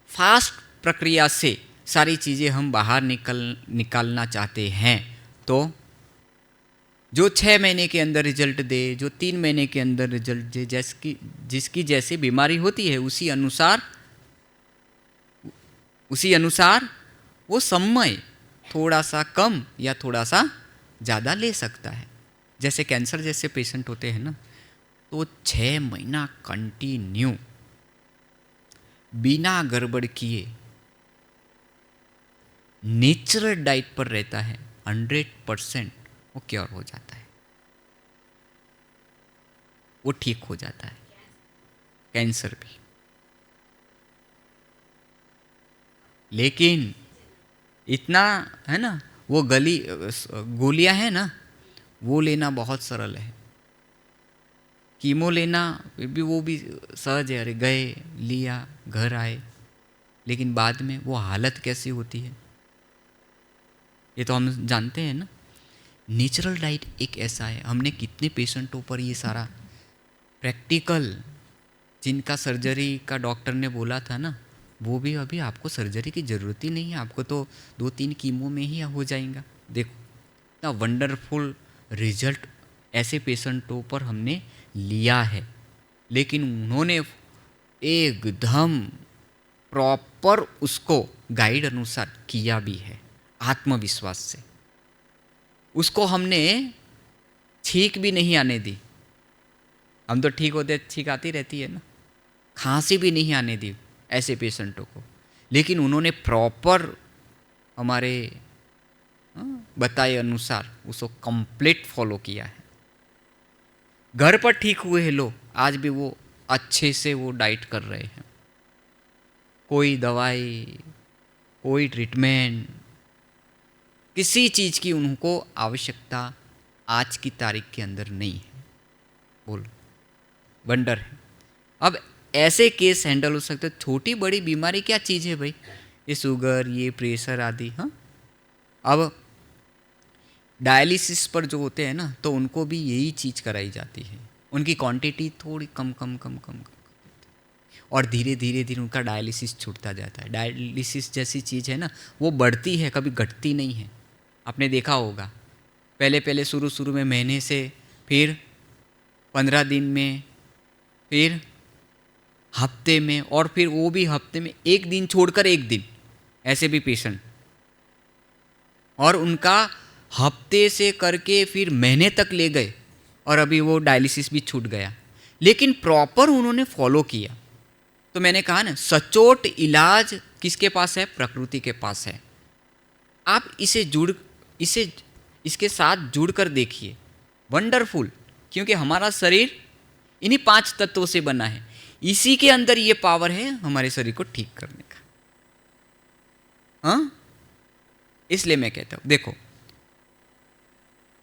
फास्ट प्रक्रिया से सारी चीज़ें हम बाहर निकालना चाहते हैं तो जो 6 महीने के अंदर रिजल्ट दे, जो 3 महीने के अंदर रिजल्ट दे, जिसकी जैसी बीमारी होती है उसी अनुसार वो समय थोड़ा सा कम या थोड़ा सा ज़्यादा ले सकता है। जैसे कैंसर जैसे पेशेंट होते हैं ना, तो 6 महीना कंटिन्यू बिना गड़बड़ किए नेचुरल डाइट पर रहता है, 100% वो क्योर हो जाता है, वो ठीक हो जाता है, कैंसर भी। लेकिन इतना है ना, वो गोलियां हैं ना, वो लेना बहुत सरल है। कीमो लेना भी वो भी सहज है, अरे गए लिया घर आए, लेकिन बाद में वो हालत कैसी होती है ये तो हम जानते हैं ना। नेचुरल डाइट एक ऐसा है, हमने कितने पेशेंटों पर ये सारा प्रैक्टिकल, जिनका सर्जरी का डॉक्टर ने बोला था ना, वो भी अभी आपको सर्जरी की ज़रूरत ही नहीं है, आपको तो 2-3 कीमो में ही हो जाएगा। देखो इतना वंडरफुल रिजल्ट ऐसे पेशेंटों पर हमने लिया है, लेकिन उन्होंने एकदम प्रॉपर उसको गाइड अनुसार किया भी है, आत्मविश्वास से। उसको हमने छींक भी नहीं आने दी। हम तो ठीक होते, छींक आती रहती है ना, खांसी भी नहीं आने दी ऐसे पेशेंटों को, लेकिन उन्होंने प्रॉपर हमारे बताए अनुसार उसको कंप्लीट फॉलो किया है। घर पर ठीक हुए हैं लोग, आज भी वो अच्छे से वो डाइट कर रहे हैं, कोई दवाई, कोई ट्रीटमेंट, किसी चीज़ की उनको आवश्यकता आज की तारीख के अंदर नहीं है। बोलो, वंडर है। अब ऐसे केस हैंडल हो सकते, छोटी बड़ी बीमारी क्या चीज़ है भाई, ये शुगर, ये प्रेशर आदि। हाँ, अब डायलिसिस पर जो होते हैं ना, तो उनको भी यही चीज़ कराई जाती है, उनकी क्वांटिटी थोड़ी कम और धीरे धीरे उनका डायलिसिस छूटता जाता है। डायलिसिस जैसी चीज़ है ना, वो बढ़ती है, कभी घटती नहीं है। आपने देखा होगा, पहले शुरू में महीने से, फिर 15 दिन में, फिर हफ्ते में, और फिर वो भी हफ्ते में एक दिन छोड़कर एक दिन, ऐसे भी पेशेंट। और उनका हफ्ते से करके फिर महीने तक ले गए और अभी वो डायलिसिस भी छूट गया, लेकिन प्रॉपर उन्होंने फॉलो किया। तो मैंने कहा ना, सचोट इलाज किसके पास है? प्रकृति के पास है। आप इसके साथ जुड़ कर देखिए, वंडरफुल। क्योंकि हमारा शरीर इन्हीं 5 तत्वों से बना है, इसी के अंदर ये पावर है हमारे शरीर को ठीक करने का। हाँ, इसलिए मैं कहता हूँ, देखो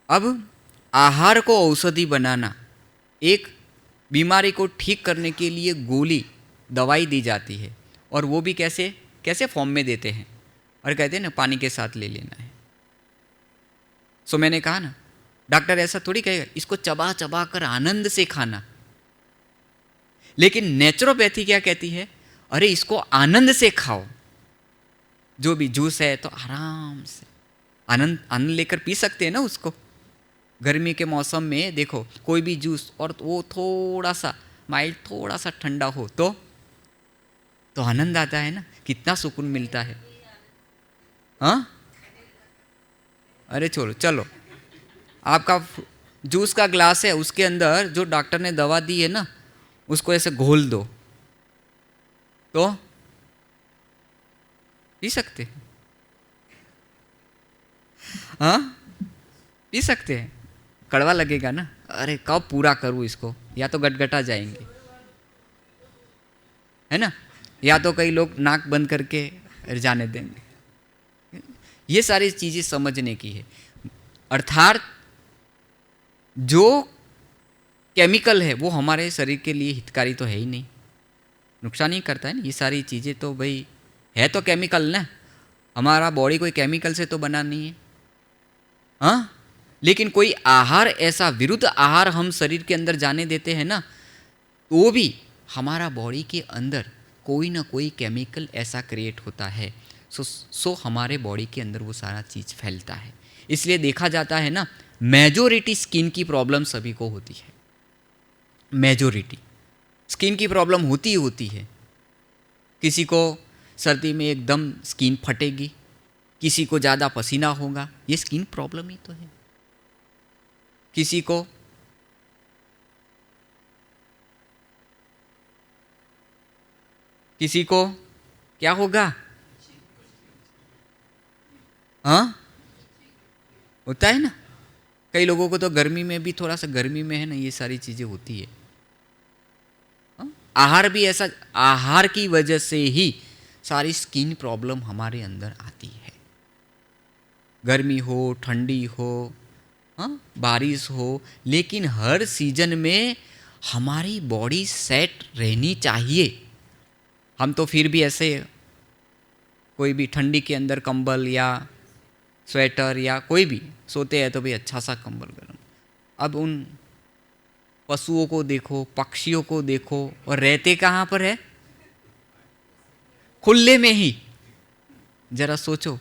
अब आहार को औषधि बनाना, एक बीमारी को ठीक करने के लिए गोली, दवाई दी जाती है, और वो भी कैसे फॉर्म में देते हैं, और कहते हैं ना पानी के साथ ले लेना है। सो मैंने कहा ना, डॉक्टर ऐसा थोड़ी कहेगा इसको चबा कर आनंद से खाना, लेकिन नेचुरोपैथी क्या कहती है, अरे इसको आनंद से खाओ। जो भी जूस है तो आराम से आनंद लेकर पी सकते हैं ना उसको। गर्मी के मौसम में देखो, कोई भी जूस, और वो थोड़ा सा माइल्ड, थोड़ा सा ठंडा हो तो आनंद आता है ना, कितना सुकून मिलता है। हाँ, अरे चलो आपका जूस का ग्लास है, उसके अंदर जो डॉक्टर ने दवा दी है ना, उसको ऐसे घोल दो, तो पी सकते हैं। हाँ, पी सकते हैं। कड़वा लगेगा ना, अरे कब पूरा करूँ इसको, या तो गटगटा जाएंगे, है ना, या तो कई लोग नाक बंद करके जाने देंगे। ये सारी चीज़ें समझने की है। अर्थात जो केमिकल है वो हमारे शरीर के लिए हितकारी तो है ही नहीं, नुकसान ही करता है ना। ये सारी चीज़ें तो भाई है तो केमिकल ना, हमारा बॉडी कोई केमिकल से तो बना नहीं है। हाँ, लेकिन कोई आहार ऐसा विरुद्ध आहार हम शरीर के अंदर जाने देते हैं ना, तो भी हमारा बॉडी के अंदर कोई ना कोई केमिकल ऐसा क्रिएट होता है। सो हमारे बॉडी के अंदर वो सारा चीज़ फैलता है। इसलिए देखा जाता है ना, मेजोरिटी स्किन की प्रॉब्लम सभी को होती है। मेजोरिटी स्किन की प्रॉब्लम होती ही होती है। किसी को सर्दी में एकदम स्किन फटेगी, किसी को ज़्यादा पसीना होगा, ये स्किन प्रॉब्लम ही तो है। किसी को क्या होगा, हाँ होता है ना। कई लोगों को तो गर्मी में भी, थोड़ा सा गर्मी में है ना, ये सारी चीज़ें होती है। हाँ? आहार भी ऐसा, आहार की वजह से ही सारी स्किन प्रॉब्लम हमारे अंदर आती है। गर्मी हो, ठंडी हो, हाँ बारिश हो, लेकिन हर सीजन में हमारी बॉडी सेट रहनी चाहिए। हम तो फिर भी ऐसे, कोई भी ठंडी के अंदर कंबल या स्वेटर या कोई भी सोते हैं तो भी अच्छा सा कंबल गर्म। अब उन पशुओं को देखो, पक्षियों को देखो, और रहते कहाँ पर है, खुले में ही। जरा सोचो,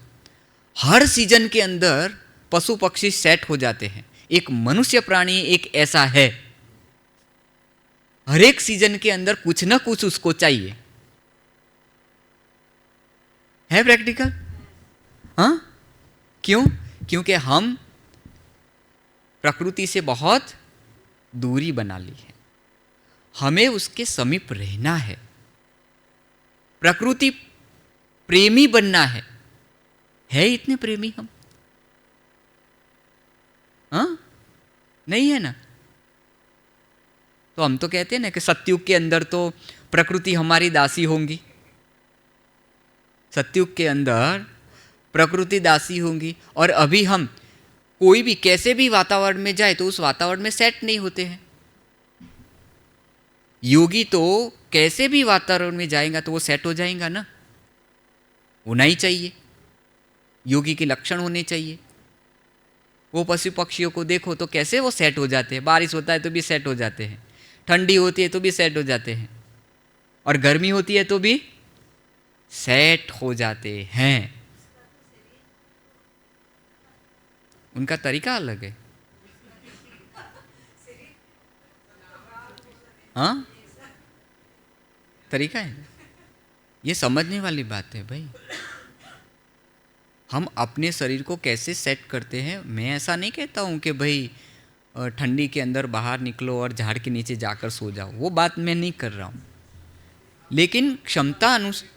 हर सीजन के अंदर पशु पक्षी सेट हो जाते हैं। एक मनुष्य प्राणी एक ऐसा है, हर एक सीजन के अंदर कुछ ना कुछ उसको चाहिए। है प्रैक्टिकल? हाँ, क्यों? क्योंकि हम प्रकृति से बहुत दूरी बना ली है, हमें उसके समीप रहना है, प्रकृति प्रेमी बनना है इतने प्रेमी हम? हाँ, नहीं है ना। तो हम तो कहते हैं ना कि सतयुग के अंदर तो प्रकृति हमारी दासी होंगी, सतयुग के अंदर प्रकृति दासी होंगी। और अभी हम कोई भी कैसे भी वातावरण में जाए तो उस वातावरण में सेट नहीं होते हैं। योगी तो कैसे भी वातावरण में जाएगा तो वो सेट हो जाएगा ना, होना ही चाहिए, योगी के लक्षण होने चाहिए। वो पशु पक्षियों को देखो तो कैसे वो सेट हो जाते हैं, बारिश होता है तो भी सेट हो जाते हैं, ठंडी होती है तो भी सेट हो जाते हैं, और गर्मी होती है तो भी सेट हो जाते हैं। उनका तरीका अलग है। हाँ, तरीका है, ये समझने वाली बात है भाई। हम अपने शरीर को कैसे सेट करते हैं। मैं ऐसा नहीं कहता हूँ कि भाई ठंडी के अंदर बाहर निकलो और झाड़ के नीचे जाकर सो जाओ, वो बात मैं नहीं कर रहा हूँ, लेकिन क्षमता अनुसार।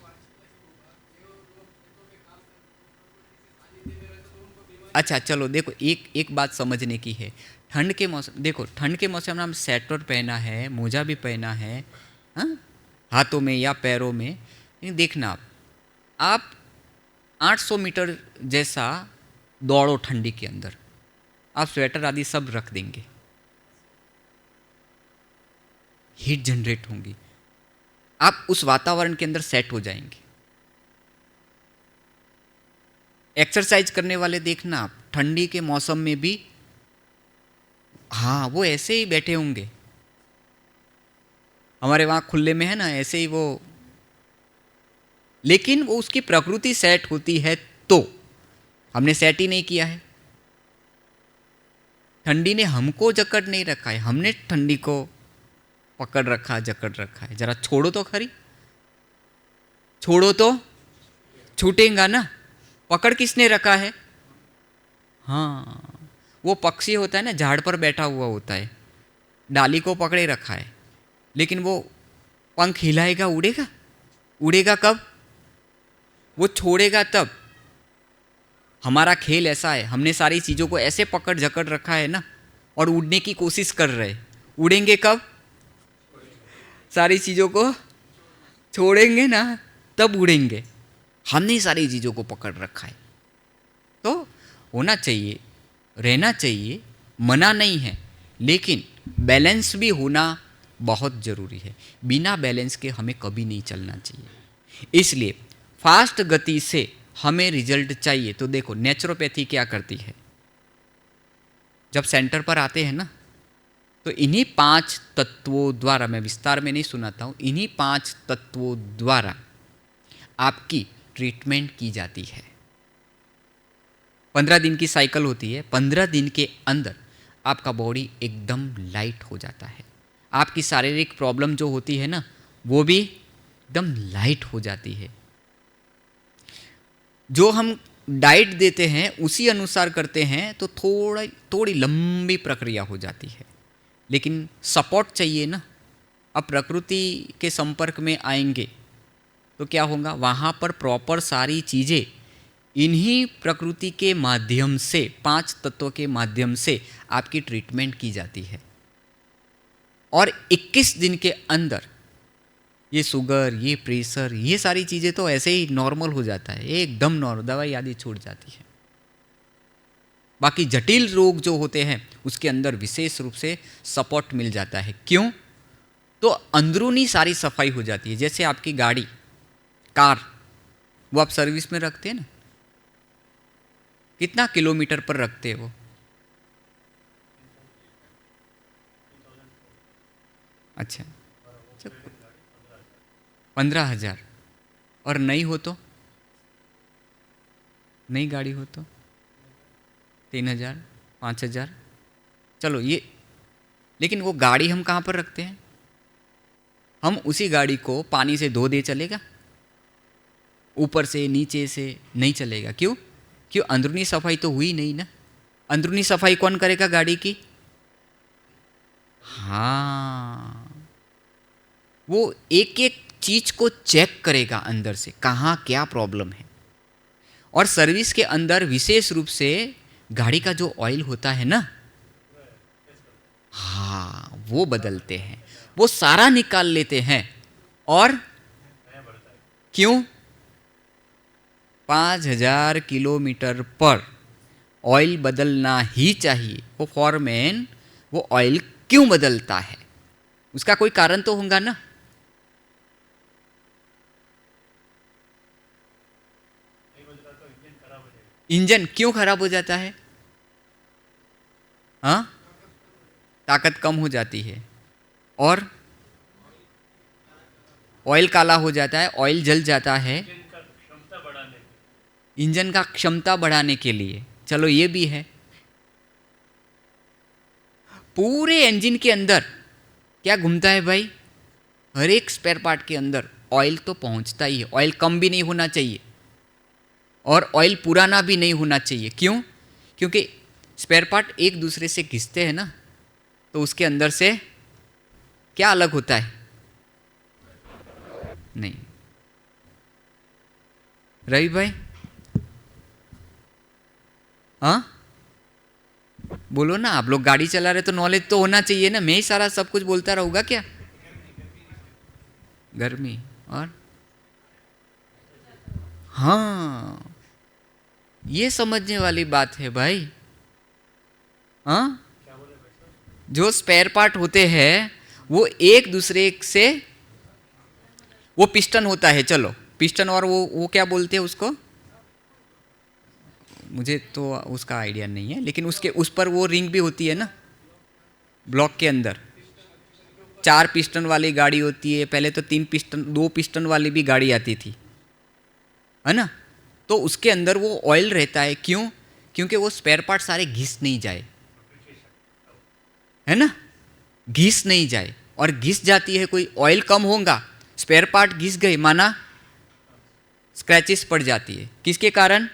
अच्छा चलो देखो, एक बात समझने की है। ठंड के मौसम, देखो ठंड के मौसम में हम स्वेटर पहना है, मोजा भी पहना है, हाँ हाथों में या पैरों में। लेकिन देखना आप 800 मीटर जैसा दौड़ो ठंडी के अंदर, आप स्वेटर आदि सब रख देंगे, हीट जनरेट होंगी, आप उस वातावरण के अंदर सेट हो जाएंगे। एक्सरसाइज करने वाले देखना आप ठंडी के मौसम में भी, हाँ वो ऐसे ही बैठे होंगे, हमारे वहाँ खुले में है ना, ऐसे ही वो, लेकिन वो उसकी प्रकृति सेट होती है। तो हमने सेट ही नहीं किया है, ठंडी ने हमको जकड़ नहीं रखा है, हमने ठंडी को पकड़ रखा, जकड़ रखा है। जरा छोड़ो तो खरी, छोड़ो तो छूटेगा ना। पकड़ किसने रखा है? हाँ, वो पक्षी होता है ना, झाड़ पर बैठा हुआ होता है, डाली को पकड़े रखा है, लेकिन वो पंख हिलाएगा, उड़ेगा? उड़ेगा कब? वो छोड़ेगा तब। हमारा खेल ऐसा है, हमने सारी चीज़ों को ऐसे पकड़ जकड़ रखा है ना, और उड़ने की कोशिश कर रहे हैं। उड़ेंगे कब? सारी चीज़ों को छोड़ेंगे ना, तब उड़ेंगे। हमने सारी चीज़ों को पकड़ रखा है। तो होना चाहिए, रहना चाहिए, मना नहीं है, लेकिन बैलेंस भी होना बहुत ज़रूरी है। बिना बैलेंस के हमें कभी नहीं चलना चाहिए। इसलिए फास्ट गति से हमें रिजल्ट चाहिए। तो देखो नेचुरोपैथी क्या करती है, जब सेंटर पर आते हैं ना, तो इन्हीं 5 तत्वों द्वारा, मैं विस्तार में नहीं सुनाता हूँ, इन्हीं 5 तत्वों द्वारा आपकी ट्रीटमेंट की जाती है। 15 दिन की साइकिल होती है। 15 दिन के अंदर आपका बॉडी एकदम लाइट हो जाता है। आपकी शारीरिक प्रॉब्लम जो होती है ना, वो भी एकदम लाइट हो जाती है। जो हम डाइट देते हैं उसी अनुसार करते हैं तो थोड़ी लंबी प्रक्रिया हो जाती है, लेकिन सपोर्ट चाहिए ना। अब प्रकृति के संपर्क में आएंगे तो क्या होगा, वहाँ पर प्रॉपर सारी चीज़ें इन्हीं प्रकृति के माध्यम से, 5 तत्वों के माध्यम से आपकी ट्रीटमेंट की जाती है। और 21 दिन के अंदर ये शुगर, ये प्रेशर, ये सारी चीज़ें तो ऐसे ही नॉर्मल हो जाता है, एकदम नॉर्मल, दवाई आदि छूट जाती है। बाकी जटिल रोग जो होते हैं उसके अंदर विशेष रूप से सपोर्ट मिल जाता है। क्यों? तो अंदरूनी सारी सफाई हो जाती है। जैसे आपकी गाड़ी, कार, वो आप सर्विस में रखते हैं ना, कितना किलोमीटर पर रखते हैं वो? अच्छा, 15,000। और नई हो तो, नई गाड़ी हो तो 3,000, 5,000। चलो ये, लेकिन वो गाड़ी हम कहाँ पर रखते हैं? हम उसी गाड़ी को पानी से धो दे, चलेगा? ऊपर से नीचे से नहीं चलेगा। क्यों? क्यों? अंदरूनी सफाई तो हुई नहीं ना। अंदरूनी सफाई कौन करेगा गाड़ी की? हाँ, वो एक एक चीज को चेक करेगा अंदर से, कहाँ क्या प्रॉब्लम है। और सर्विस के अंदर विशेष रूप से गाड़ी का जो ऑयल होता है ना, हाँ, वो बदलते हैं, वो सारा निकाल लेते हैं। और क्यों? 5,000 किलोमीटर पर ऑयल बदलना ही चाहिए। वो फॉरमैन वो ऑयल क्यों बदलता है? उसका कोई कारण तो होगा ना। इंजन क्यों खराब हो जाता है? हाँ, ताकत कम हो जाती है और ऑयल काला हो जाता है, ऑयल जल जाता है। इंजन का क्षमता बढ़ाने के लिए, चलो ये भी है। पूरे इंजन के अंदर क्या घूमता है भाई? हर एक स्पेयर पार्ट के अंदर ऑयल तो पहुंचता ही है। ऑयल कम भी नहीं होना चाहिए और ऑयल पुराना भी नहीं होना चाहिए। क्यों? क्योंकि स्पेयर पार्ट एक दूसरे से घिसते हैं ना, तो उसके अंदर से क्या अलग होता है? नहीं। रवि भाई, हाँ बोलो ना। आप लोग गाड़ी चला रहे तो नॉलेज तो होना चाहिए ना। मैं ही सारा सब कुछ बोलता रहूँगा क्या? गर्मी और हाँ, ये समझने वाली बात है भाई। हाँ, जो स्पेयर पार्ट होते हैं वो एक दूसरे से, वो पिस्टन होता है, चलो पिस्टन, और वो क्या बोलते हैं उसको, मुझे तो उसका आइडिया नहीं है, लेकिन उसके उस पर वो रिंग भी होती है ना ब्लॉक के अंदर। 4 पिस्टन वाली गाड़ी होती है, पहले तो 3 पिस्टन, 2 पिस्टन वाली भी गाड़ी आती थी, है ना। तो उसके अंदर वो ऑयल रहता है। क्यों? क्योंकि वो स्पेयर पार्ट सारे घिस नहीं जाए, है ना, घिस नहीं जाए। और घिस जाती है, कोई ऑयल कम होगा, स्पेयर पार्ट घिस गए, माना स्क्रैचेस पड़ जाती है। किसके कारण?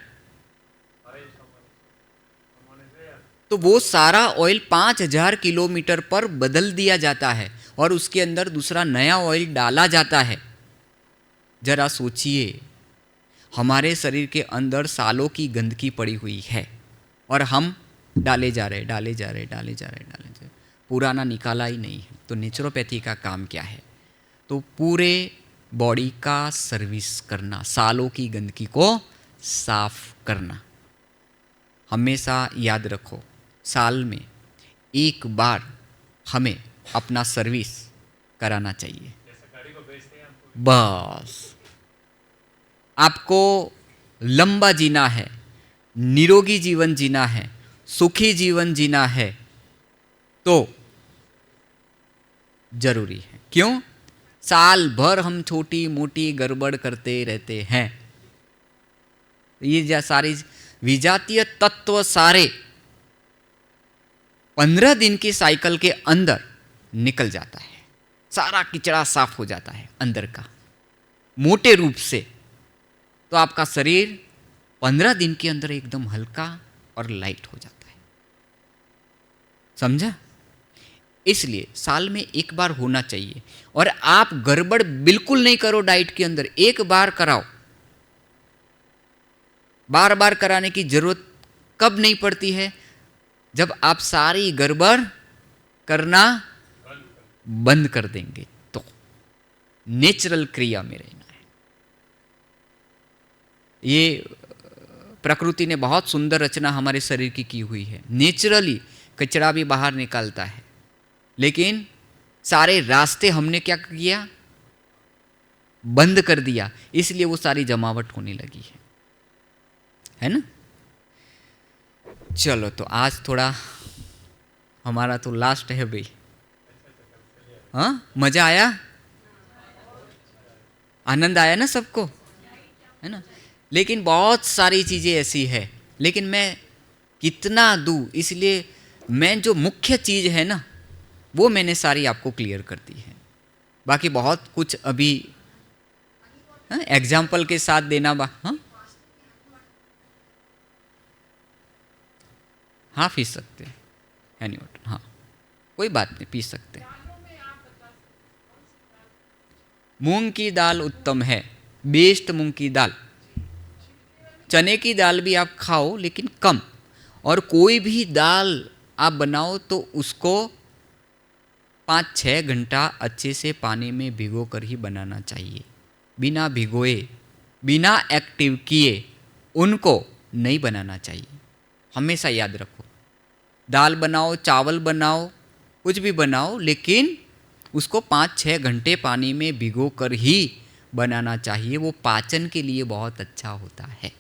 तो वो सारा ऑयल 5,000 किलोमीटर पर बदल दिया जाता है और उसके अंदर दूसरा नया ऑयल डाला जाता है। जरा सोचिए, हमारे शरीर के अंदर सालों की गंदगी पड़ी हुई है और हम डाले जा रहे, पुराना निकाला ही नहीं है। तो नेचुरोपैथी का काम क्या है? तो पूरे बॉडी का सर्विस करना, सालों की गंदगी को साफ करना। हमेशा याद रखो, साल में एक बार हमें अपना सर्विस कराना चाहिए। बस आपको लंबा जीना है, निरोगी जीवन जीना है, सुखी जीवन जीना है तो जरूरी है। क्यों? साल भर हम छोटी मोटी गड़बड़ करते रहते हैं। ये सारी विजातीय तत्व सारे 15 दिन की साइकिल के अंदर निकल जाता है, सारा किचड़ा साफ हो जाता है अंदर का, मोटे रूप से। तो आपका शरीर 15 दिन के अंदर एकदम हल्का और लाइट हो जाता है। समझा? इसलिए साल में एक बार होना चाहिए। और आप गड़बड़ बिल्कुल नहीं करो डाइट के अंदर, एक बार कराओ। बार बार कराने की जरूरत कब नहीं पड़ती है? जब आप सारी गड़बड़ करना बंद कर देंगे तो। नेचुरल क्रिया में रहना है। ये प्रकृति ने बहुत सुंदर रचना हमारे शरीर की हुई है। नेचुरली कचरा भी बाहर निकालता है, लेकिन सारे रास्ते हमने क्या किया? बंद कर दिया। इसलिए वो सारी जमावट होने लगी है ना? चलो, तो आज थोड़ा हमारा तो लास्ट है भाई। हाँ, मजा आया? आनंद आया ना सबको, है ना? लेकिन बहुत सारी चीजें ऐसी है, लेकिन मैं कितना दूं, इसलिए मैं जो मुख्य चीज है ना वो मैंने सारी आपको क्लियर कर दी है। बाकी बहुत कुछ अभी एग्जाम्पल के साथ देना हाँ पी सकते हैं, एनी वाटर, हाँ कोई बात नहीं, पी सकते हैं। मूंग की दाल उत्तम है, बेस्ट मूंग की दाल। चने की दाल भी आप खाओ लेकिन कम, और कोई भी दाल आप बनाओ तो उसको 5-6 घंटा अच्छे से पानी में भिगो कर ही बनाना चाहिए। बिना भिगोए, बिना एक्टिव किए उनको नहीं बनाना चाहिए। हमेशा याद रखो, दाल बनाओ, चावल बनाओ, कुछ भी बनाओ, लेकिन उसको 5-6 घंटे पानी में भिगो कर ही बनाना चाहिए। वो पाचन के लिए बहुत अच्छा होता है।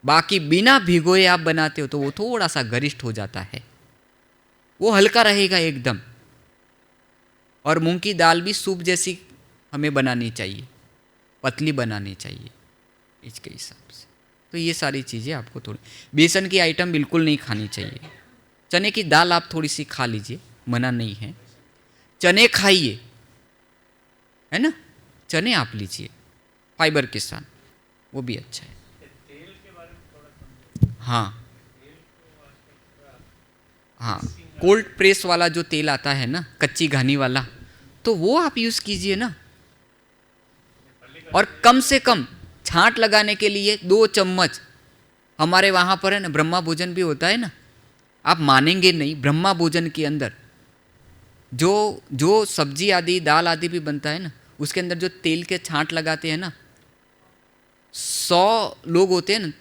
बाकी बिना भिगोए आप बनाते हो तो वो थोड़ा सा गरिष्ठ हो जाता है, वो हल्का रहेगा एकदम। और मूंग की दाल भी सूप जैसी हमें बनानी चाहिए, पतली बनानी चाहिए इसके हिसाब से। तो ये सारी चीज़ें आपको थोड़ी, बेसन की आइटम बिल्कुल नहीं खानी चाहिए। चने की दाल आप थोड़ी सी खा लीजिए, मना नहीं है। चने खाइए, है ना? चने आप लीजिए फाइबर के साथ, वो भी अच्छा है। हाँ हाँ, कोल्ड प्रेस वाला जो तेल आता है ना, कच्ची घानी वाला, तो वो आप यूज़ कीजिए ना। और कम से कम छांट लगाने के लिए 2 चम्मच, हमारे वहाँ पर है ना ब्रह्मा भोजन भी होता है ना, आप मानेंगे नहीं, ब्रह्मा भोजन के अंदर जो सब्जी आदि दाल आदि भी बनता है ना, उसके अंदर जो तेल के छांट लगाते हैं ना, 100 लोग होते हैं ना,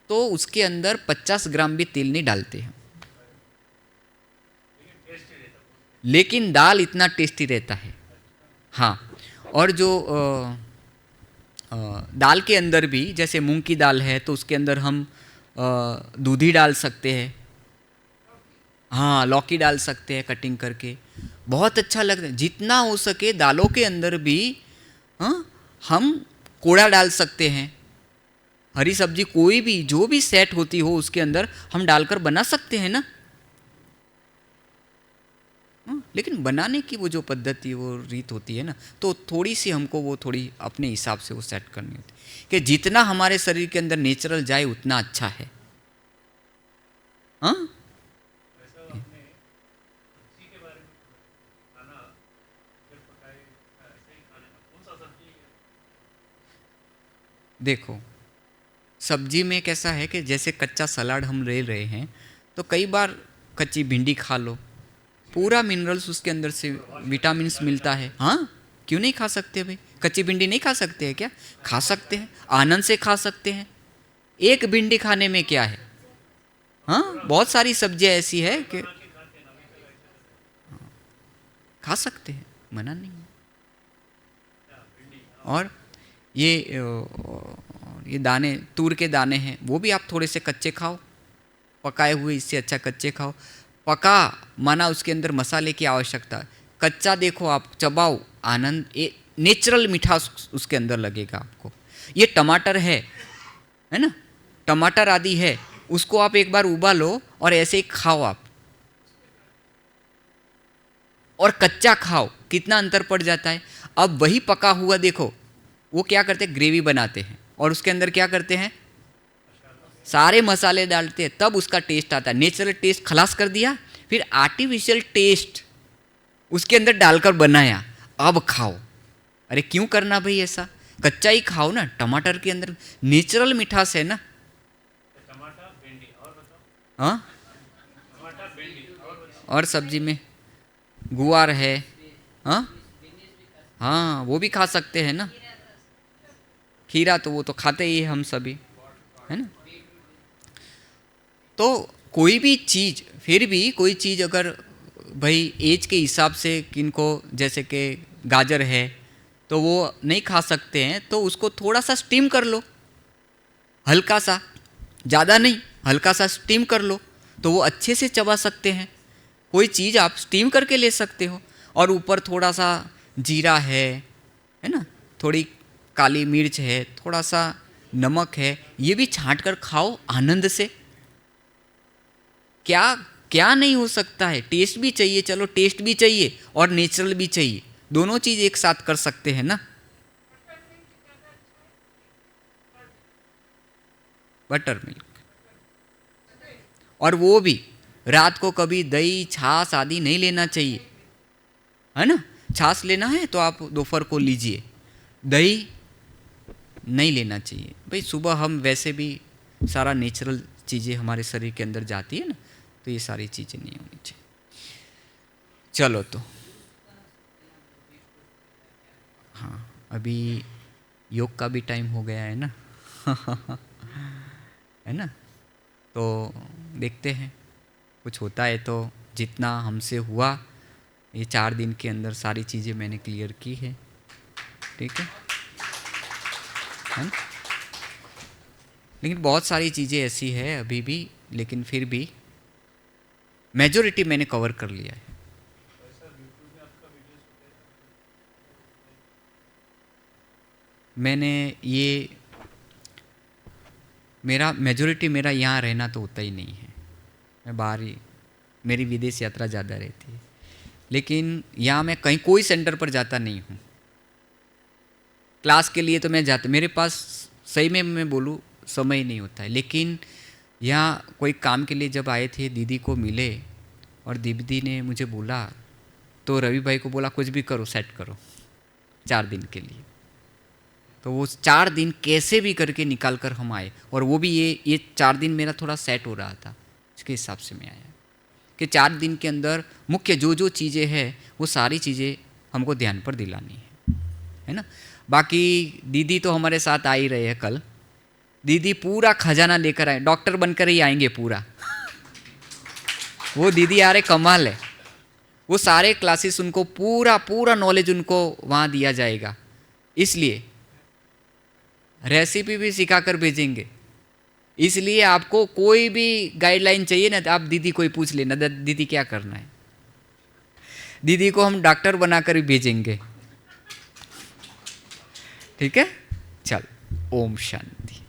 तो उसके अंदर 50 ग्राम भी तेल नहीं डालते हैं, लेकिन दाल इतना टेस्टी रहता है। हाँ, और जो दाल के अंदर भी, जैसे मूंग की दाल है तो उसके अंदर हम दूधी डाल सकते हैं, हाँ लौकी डाल सकते हैं कटिंग करके, बहुत अच्छा लगता है। जितना हो सके दालों के अंदर भी हम कोड़ा डाल सकते हैं। हरी सब्जी कोई भी जो भी सेट होती हो उसके अंदर हम डालकर बना सकते हैं ना। लेकिन बनाने की वो जो पद्धति, वो रीत होती है ना, तो थोड़ी सी हमको वो थोड़ी अपने हिसाब से वो सेट करनी होती है कि जितना हमारे शरीर के अंदर नेचुरल जाए उतना अच्छा है। हाँ, देखो सब्जी में कैसा है कि जैसे कच्चा सलाद हम ले रहे हैं तो कई बार कच्ची भिंडी खा लो, पूरा मिनरल्स उसके अंदर से विटामिन्स मिलता है। हाँ, क्यों नहीं खा सकते भाई? कच्ची भिंडी नहीं खा सकते हैं क्या? खा सकते हैं, आनंद से खा सकते हैं। एक भिंडी खाने में क्या है? हाँ, बहुत सारी सब्जियां ऐसी है कि खा सकते हैं, मना नहीं है। और ये दाने, तूर के दाने हैं, वो भी आप थोड़े से कच्चे खाओ, पकाए हुए इससे अच्छा कच्चे खाओ। पका माना उसके अंदर मसाले की आवश्यकता है, कच्चा देखो आप चबाओ, आनंद, ये नेचुरल मिठास उसके अंदर लगेगा आपको। ये टमाटर है ना, टमाटर आदि है, उसको आप एक बार उबालो और ऐसे ही खाओ आप, और कच्चा खाओ, कितना अंतर पड़ जाता है। अब वही पका हुआ देखो, वो क्या करते हैं, ग्रेवी बनाते हैं और उसके अंदर क्या करते हैं, सारे मसाले डालते हैं, तब उसका टेस्ट आता है। नेचुरल टेस्ट खलास कर दिया, फिर आर्टिफिशियल टेस्ट उसके अंदर डालकर बनाया, अब खाओ। अरे क्यों करना भाई ऐसा? कच्चा ही खाओ ना, टमाटर के अंदर नेचुरल मिठास है ना। हाँ, और सब्जी में गुआर है, हाँ हाँ, वो भी खा सकते हैं ना। खीरा तो वो तो खाते ही हम सभी, है ना। तो कोई भी चीज़, फिर भी कोई चीज़ अगर भाई एज के हिसाब से किनको, जैसे कि गाजर है तो वो नहीं खा सकते हैं, तो उसको थोड़ा सा स्टीम कर लो, हल्का सा, ज़्यादा नहीं, हल्का सा स्टीम कर लो तो वो अच्छे से चबा सकते हैं। कोई चीज़ आप स्टीम करके ले सकते हो, और ऊपर थोड़ा सा जीरा है ना, थोड़ी काली मिर्च है, थोड़ा सा नमक है, ये भी छांट कर खाओ आनंद से। क्या क्या नहीं हो सकता है। टेस्ट भी चाहिए, चलो टेस्ट भी चाहिए और नेचुरल भी चाहिए, दोनों चीज़ एक साथ कर सकते हैं ना। बटर मिल्क, और वो भी रात को कभी दही छाछ आदि नहीं लेना चाहिए, है ना। छाछ लेना है तो आप दोपहर को लीजिए, दही नहीं लेना चाहिए भाई। सुबह हम वैसे भी सारा नेचुरल चीज़ें हमारे शरीर के अंदर जाती है ना, तो ये सारी चीज़ें नहीं होनी चाहिए। चलो तो हाँ, अभी योग का भी टाइम हो गया है ना है ना। तो देखते हैं कुछ होता है तो, जितना हमसे हुआ ये 4 दिन के अंदर सारी चीज़ें मैंने क्लियर की है, ठीक है ना? लेकिन बहुत सारी चीज़ें ऐसी है अभी भी, लेकिन फिर भी मेजॉरिटी मैंने कवर कर लिया है। मैंने ये, मेरा मेजॉरिटी मेरा यहाँ रहना तो होता ही नहीं है, मैं बाहर ही, मेरी विदेश यात्रा ज़्यादा रहती है, लेकिन यहाँ मैं कहीं कोई सेंटर पर जाता नहीं हूँ। क्लास के लिए तो मैं जाता, मेरे पास सही में मैं बोलूँ समय ही नहीं होता है। लेकिन यहाँ कोई काम के लिए जब आए थे, दीदी को मिले और दीदी ने मुझे बोला, तो रवि भाई को बोला कुछ भी करो, सेट करो 4 दिन के लिए। तो वो 4 दिन कैसे भी करके निकाल कर हम आए, और वो भी ये 4 दिन मेरा थोड़ा सेट हो रहा था, इसके हिसाब से मैं आया कि 4 दिन के अंदर मुख्य जो जो चीज़ें हैं वो सारी चीज़ें हमको ध्यान पर दिलानी है ना। बाकी दीदी तो हमारे साथ आ ही रहे हैं, कल दीदी पूरा खजाना लेकर आए, डॉक्टर बनकर ही आएंगे पूरा वो दीदी आ रहे, कमाल है। वो सारे क्लासेस उनको पूरा पूरा नॉलेज उनको वहाँ दिया जाएगा, इसलिए रेसिपी भी सिखाकर भेजेंगे। इसलिए आपको कोई भी गाइडलाइन चाहिए ना, तो आप दीदी को ही पूछ लेना, दीदी क्या करना है। दीदी को हम डॉक्टर बनाकर ही भेजेंगे, ठीक है। चल, ओम शांति।